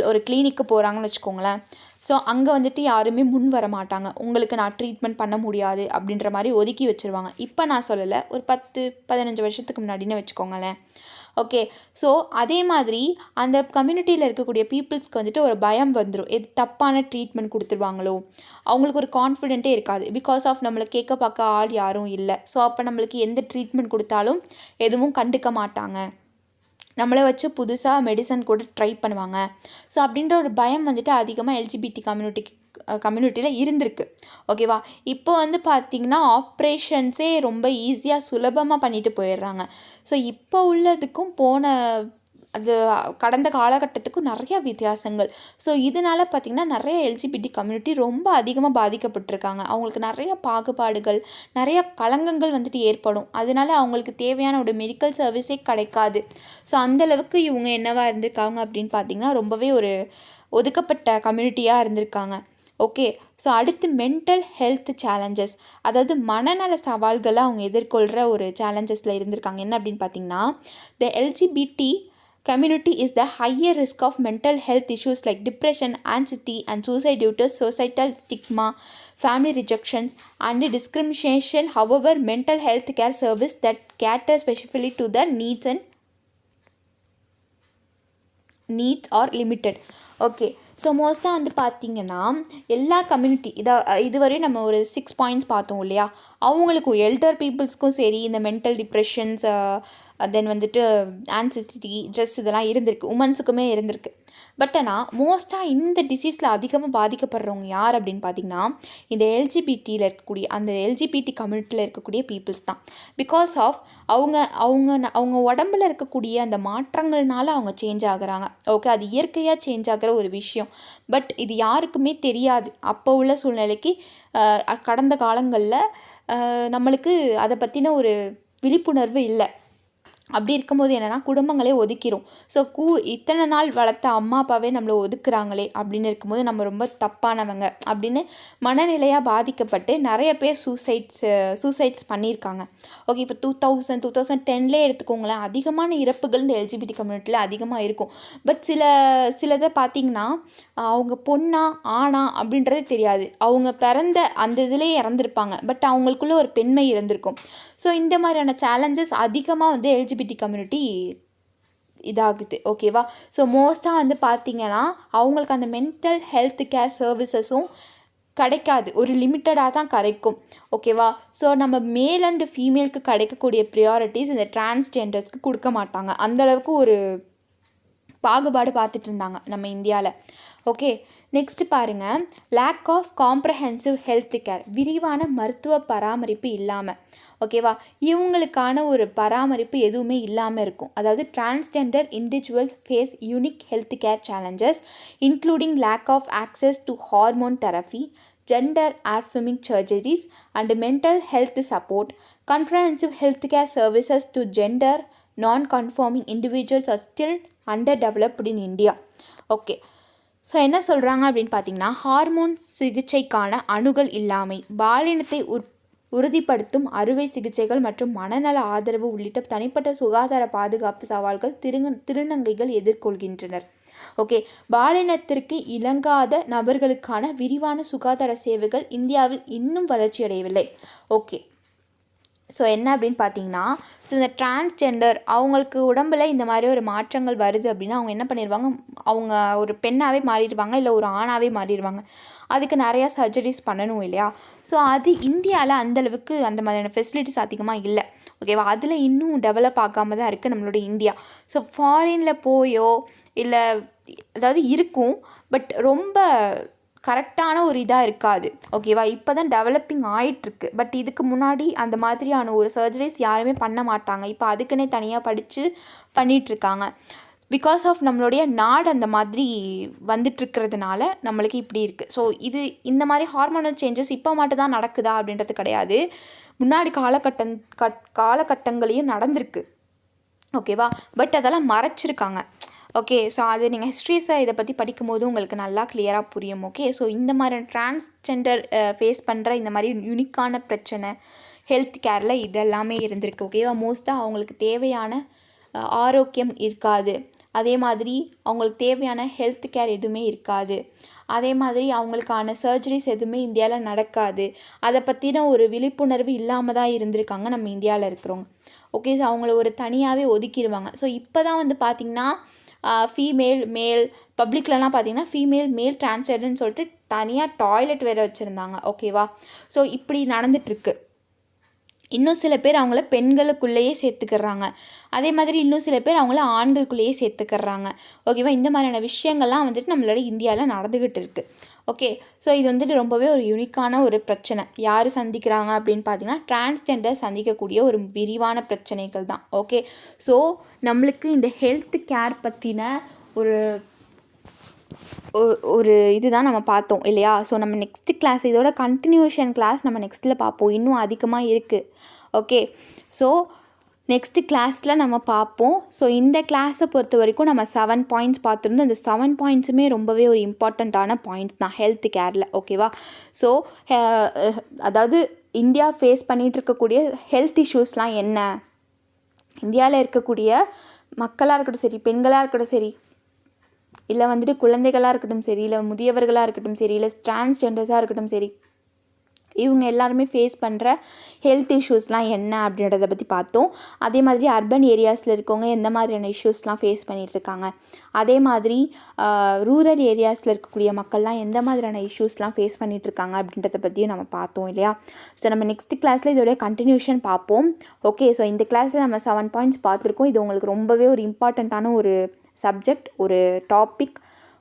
ஒரு கிளினிக்கு போகிறாங்கன்னு வச்சுக்கோங்களேன். ஸோ அங்கே வந்துட்டு யாருமே முன் வர மாட்டாங்க. உங்களுக்கு நான் ட்ரீட்மெண்ட் பண்ண முடியாது அப்படின்ற மாதிரி ஒதுக்கி வச்சுருவாங்க. இப்போ நான் சொல்லலை, ஒரு 10-15 வருஷத்துக்கு முன்னாடின்னு வச்சுக்கோங்களேன். ஓகே. ஸோ அதே மாதிரி அந்த கம்யூனிட்டியில் இருக்கக்கூடிய பீப்புள்ஸ்க்கு வந்துட்டு ஒரு பயம் வந்துடும். எது தப்பான ட்ரீட்மெண்ட் கொடுத்துருவாங்களோ, அவங்களுக்கு ஒரு கான்ஃபிடென்ட்டே இருக்காது. பிகாஸ் ஆஃப் நம்மளை கேட்க பார்க்க ஆள் யாரும் இல்லை. ஸோ அப்போ நம்மளுக்கு எந்த ட்ரீட்மெண்ட் கொடுத்தாலும் எதுவும் கண்டுக்க மாட்டாங்க. நம்மளை வச்சு புதுசாக மெடிசன் கூட ட்ரை பண்ணுவாங்க. ஸோ அப்படின்ற ஒரு பயம் வந்துட்டு அதிகமாக எல்ஜிபிடி கம்யூனிட்டியில் இருந்திருக்கு. ஓகேவா. இப்போ வந்து பார்த்திங்கன்னா ஆப்ரேஷன்ஸே ரொம்ப ஈஸியாக சுலபமாக பண்ணிட்டு போயிடுறாங்க. ஸோ இப்போ உள்ளதுக்கும் அது கடந்த காலகட்டத்துக்கும் நிறையா வித்தியாசங்கள். ஸோ இதனால் பார்த்திங்கன்னா நிறைய எல்ஜிபிடி கம்யூனிட்டி ரொம்ப அதிகமாக பாதிக்கப்பட்டிருக்காங்க. அவங்களுக்கு நிறைய பாகுபாடுகள், நிறையா களங்கங்கள் வந்துட்டு ஏற்படும். அதனால அவங்களுக்கு தேவையான ஒரு மெடிக்கல் சர்வீஸே கிடைக்காது. ஸோ அந்தளவுக்கு இவங்க என்னவாக இருந்திருக்காங்க அப்படின்னு பார்த்திங்கன்னா ரொம்பவே ஒரு ஒதுக்கப்பட்ட கம்யூனிட்டியாக இருந்திருக்காங்க. ஓகே. ஸோ அடுத்து மென்டல் ஹெல்த் சேலஞ்சஸ், அதாவது மனநல சவால்களை அவங்க எதிர்கொள்கிற ஒரு சேலஞ்சஸில் இருந்திருக்காங்க. என்ன அப்படின்னு பார்த்திங்கன்னா, த LGBT community is the higher risk of mental health issues like depression, anxiety and suicide due to societal stigma, family rejections and discrimination. However, mental health care service that cater specifically to their needs are limited. Okay. So மோஸ்ட்டாக வந்து பார்த்திங்கன்னா எல்லா கம்யூனிட்டி இதுவரையும் நம்ம ஒரு 6 பாயிண்ட்ஸ் பார்த்தோம் இல்லையா. அவங்களுக்கும் எல்டர் பீப்புள்ஸ்க்கும் சரி இந்த மென்டல் டிப்ரெஷன்ஸ், தென் வந்துட்டு ஆன்சிட்டி, ஸ்ட்ரெஸ் இதெல்லாம் இருந்திருக்கு. உமன்ஸுக்குமே இருந்திருக்கு. பட் ஆனால் மோஸ்ட்டாக இந்த டிசீஸில் அதிகமாக பாதிக்கப்படுறவங்க யார் அப்படின்னு பார்த்திங்கன்னா இந்த அந்த எல்ஜிபிடி கம்யூனிட்டியில் இருக்கக்கூடிய பீப்புள்ஸ் தான். பிகாஸ் ஆஃப் அவங்க உடம்புல இருக்கக்கூடிய அந்த மாற்றங்கள்னால அவங்க சேஞ்ச் ஆகுறாங்க. ஓகே. அது இயற்கையாக சேஞ்ச் ஆகிற ஒரு விஷயம். பட் இது யாருக்குமே தெரியாது. அப்போ உள்ள சூழ்நிலைக்கு கடந்த காலங்களில் நம்மளுக்கு அதை பற்றின ஒரு விழிப்புணர்வு இல்லை. அப்படி இருக்கும்போது என்னென்னா குடும்பங்களே ஒதுக்கிடும். ஸோ இத்தனை நாள் வளர்த்த அம்மா அப்பாவே நம்மளை ஒதுக்குறாங்களே அப்படின்னு இருக்கும்போது நம்ம ரொம்ப தப்பானவங்க அப்படின்னு மனநிலையாக பாதிக்கப்பட்டு நிறைய பேர் சூசைட்ஸ் பண்ணியிருக்காங்க. ஓகே. இப்போ 2010 எடுத்துக்கோங்களேன், அதிகமான இறப்புகள் இந்த எல்ஜிபிடி கம்யூனிட்டியில் அதிகமாக இருக்கும். பட் சிலதை பார்த்திங்கன்னா அவங்க பொண்ணா ஆணா அப்படின்றதே தெரியாது. அவங்க பிறந்த அந்த இதிலே இறந்துருப்பாங்க. பட் அவங்களுக்குள்ள ஒரு பெண்மை இருந்திருக்கும். ஸோ இந்த மாதிரியான சேலஞ்சஸ் அதிகமாக வந்து எல்ஜிபிடி கம்யூனிட்டி இதாகுது. ஓகேவா. ஸோ மோஸ்ட்டாக வந்து பார்த்திங்கன்னா அவங்களுக்கு அந்த மென்டல் ஹெல்த் கேர் சர்வீசஸும் கிடைக்காது. ஒரு லிமிட்டடாக தான் கிடைக்கும். ஓகேவா. ஸோ நம்ம மேல் அண்ட் ஃபீமேலுக்கு கிடைக்கக்கூடிய ப்ரியாரிட்டிஸ் இந்த டிரான்ஸ்ஜெண்டர்ஸ்க்கு கொடுக்க மாட்டாங்க. அந்தளவுக்கு ஒரு பாகுபாடு பார்த்துட்டு இருந்தாங்க நம்ம இந்தியாவில். ஓகே. நெக்ஸ்ட் பாருங்கள், lack of comprehensive health care, விரிவான மருத்துவ பராமரிப்பு இல்லாமல். ஓகேவா. இவங்களுக்கான ஒரு பராமரிப்பு எதுவுமே இல்லாமல் இருக்கும். அதாவது transgender individuals face unique health care challenges including lack of access to hormone therapy, gender affirming surgeries and mental health support. Comprehensive healthcare services to gender non-conforming individuals are still underdeveloped in India. Okay. So என்ன சொல்கிறாங்க அப்படின்னு பார்த்தீங்கன்னா, ஹார்மோன் சிகிச்சைக்கான அணுகல் இல்லாமை, பாலினத்தை உறுதிப்படுத்தும் அறுவை சிகிச்சைகள் மற்றும் மனநல ஆதரவு உள்ளிட்ட தனிப்பட்ட சுகாதார பாதுகாப்பு சவால்கள் திருநங்கைகள் எதிர்கொள்கின்றனர். ஓகே. பாலினத்திற்கு இணங்காத நபர்களுக்கான விரிவான சுகாதார சேவைகள் இந்தியாவில் இன்னும் வளர்ச்சியடையவில்லை. ஓகே. ஸோ என்ன அப்படின்னு பார்த்தீங்கன்னா, ஸோ இந்த டிரான்ஸ்ஜெண்டர் அவங்களுக்கு உடம்பில் இந்த மாதிரி ஒரு மாற்றங்கள் வருது அப்படின்னா அவங்க என்ன பண்ணிடுவாங்க, அவங்க ஒரு பெண்ணாகவே மாறிடுவாங்க, இல்லை ஒரு ஆணாகவே மாறிடுவாங்க. அதுக்கு நிறையா சர்ஜரிஸ் பண்ணணும் இல்லையா. ஸோ அது இந்தியாவில் அந்தளவுக்கு அந்த மாதிரியான ஃபெசிலிட்டிஸ் அதிகமாக இல்லை. ஓகேவா. அதில் இன்னும் டெவலப் ஆகாமல் தான் இருக்குது நம்மளோட இந்தியா. ஸோ ஃபாரினில் போயோ இல்லை அதாவது இருக்கும், பட் ரொம்ப கரெக்டான ஒரு இதாக இருக்காது. ஓகேவா. இப்போ தான் டெவலப்பிங் ஆகிட்டுருக்கு. பட் இதுக்கு முன்னாடி அந்த மாதிரியான ஒரு சர்ஜரிஸ் யாருமே பண்ண மாட்டாங்க. இப்போ அதுக்குன்னே தனியாக படித்து பண்ணிகிட்ருக்காங்க. பிகாஸ் ஆஃப் நம்மளுடைய நாடு அந்த மாதிரி வந்துட்டுருக்கிறதுனால நம்மளுக்கு இப்படி இருக்குது. ஸோ இந்த மாதிரி ஹார்மோனல் சேஞ்சஸ் இப்போ மட்டும் தான் நடக்குதா அப்படின்றது கிடையாது. முன்னாடி காலகட்டங்களையும் நடந்திருக்கு. ஓகேவா. பட் அதெல்லாம் மறைச்சிருக்காங்க. ஓகே. ஸோ அது நீங்கள் ஹிஸ்ட்ரிஸை இதை பற்றி படிக்கும்போது உங்களுக்கு நல்லா கிளியராக புரியும். ஓகே. ஸோ இந்த மாதிரி டிரான்ஸ்ஜெண்டர் ஃபேஸ் பண்ணுற இந்த மாதிரி யுனிக்கான பிரச்சனை ஹெல்த் கேரில் இதெல்லாமே இருந்திருக்கு. ஓகேவா. மோஸ்ட்டாக அவங்களுக்கு தேவையான ஆரோக்கியம் இருக்காது. அதே மாதிரி அவங்களுக்கு தேவையான ஹெல்த் கேர் எதுவுமே இருக்காது. அதே மாதிரி அவங்களுக்கான சர்ஜரிஸ் எதுவுமே இந்தியாவில் நடக்காது. அதை பற்றின ஒரு விழிப்புணர்வு இல்லாமல் தான் இருந்திருக்காங்க நம்ம இந்தியாவில் இருக்கிறவங்க. ஓகே. ஸோ அவங்கள ஒரு தனியாகவே ஒதுக்கிடுவாங்க. ஸோ இப்போ தான் வந்து பார்த்திங்கன்னா ஃபீமேல் மேல் பப்ளிக்லலாம் பார்த்திங்கன்னா ஃபீமேல் மேல் டிரான்ஸ்ஜெண்டர்னு சொல்லிட்டு தனியாக டாய்லெட் வேறு வச்சுருந்தாங்க. ஓகேவா. ஸோ இப்படி நடந்துகிட்ருக்கு. இன்னும் சில பேர் அவங்கள பெண்களுக்குள்ளேயே சேர்த்துக்கிறாங்க. அதே மாதிரி இன்னும் சில பேர் அவங்கள ஆண்களுக்குள்ளேயே சேர்த்துக்கிறாங்க. ஓகேவா. இந்த மாதிரியான விஷயங்கள்லாம் வந்துட்டு நம்மளோட இந்தியாவில் நடந்துக்கிட்டு இருக்குது. ஓகே. ஸோ இது வந்துட்டு ரொம்பவே ஒரு யூனிக்கான ஒரு பிரச்சனை. யார் சந்திக்கிறாங்க அப்படின்னு பார்த்தீங்கன்னா டிரான்ஸ்ஜெண்டர் சந்திக்கக்கூடிய ஒரு விரிவான பிரச்சனைகள் தான். ஓகே. ஸோ நம்மளுக்கு இந்த ஹெல்த் கேர் பற்றின ஒரு ஒரு இதுதான் நம்ம பார்த்தோம் இல்லையா. ஸோ நம்ம நெக்ஸ்ட்டு கிளாஸ் இதோட கண்டினியூஷன் கிளாஸ் நம்ம நெக்ஸ்ட்டில் பார்ப்போம். இன்னும் அதிகமாக இருக்குது. ஓகே. ஸோ நெக்ஸ்ட்டு கிளாஸில் நம்ம பார்ப்போம். ஸோ இந்த கிளாஸை பொறுத்த வரைக்கும் நம்ம 7 பாயிண்ட்ஸ் பார்த்துருந்தோம். இந்த 7 பாயிண்ட்ஸுமே ரொம்பவே ஒரு இம்பார்ட்டண்ட்டான பாயிண்ட்ஸ் தான் ஹெல்த் கேரில். ஓகேவா. ஸோ அதாவது இந்தியா ஃபேஸ் பண்ணிகிட்டு இருக்கக்கூடிய ஹெல்த் இஷ்யூஸ்லாம் என்ன, இந்தியாவில் இருக்கக்கூடிய மக்களாக இருக்கட்டும் சரி, பெண்களாக இருக்கட்டும் சரி, இல்லை வந்துட்டு குழந்தைகளாக இருக்கட்டும் சரி, இல்லை முதியவர்களாக இருக்கட்டும் சரி, இல்லை டிரான்ஸ்ஜெண்டர்ஸாக இருக்கட்டும் சரி, இவங்க எல்லாருமே ஃபேஸ் பண்ணுற ஹெல்த் இஷ்யூஸ்லாம் என்ன அப்படின்றத பற்றி பார்த்தோம். அதே மாதிரி அர்பன் ஏரியாஸில் இருக்கவங்க எந்த மாதிரியான இஷ்யூஸ்லாம் ஃபேஸ் பண்ணிகிட்ருக்காங்க, அதே மாதிரி ரூரல் ஏரியாஸில் இருக்கக்கூடிய மக்கள்லாம் எந்த மாதிரியான இஷ்யூஸ்லாம் ஃபேஸ் பண்ணிகிட்ருக்காங்க அப்படின்றத பற்றியும் நம்ம பார்த்தோம் இல்லையா. ஸோ நம்ம நெக்ஸ்ட் கிளாஸில் இதோடைய கண்டினியூஷன் பார்ப்போம். ஓகே. ஸோ இந்த கிளாஸில் நம்ம 7 பாயிண்ட்ஸ் பார்த்துருக்கோம். இது உங்களுக்கு ரொம்பவே ஒரு இம்பார்ட்டண்ட்டான ஒரு சப்ஜெக்ட், ஒரு டாபிக்.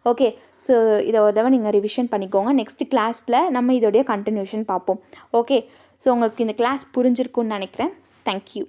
ஓகே. ஸோ இதை ஒரு தடவை நீங்கள் ரிவிஷன் பண்ணிக்கோங்க. நெக்ஸ்ட் கிளாஸில் நம்ம இதோடைய கண்டினியூஷன் பார்ப்போம். ஓகே. ஸோ உங்களுக்கு இந்த கிளாஸ் புரிஞ்சிருக்குன்னு நினைக்கிறேன். தேங்க்யூ.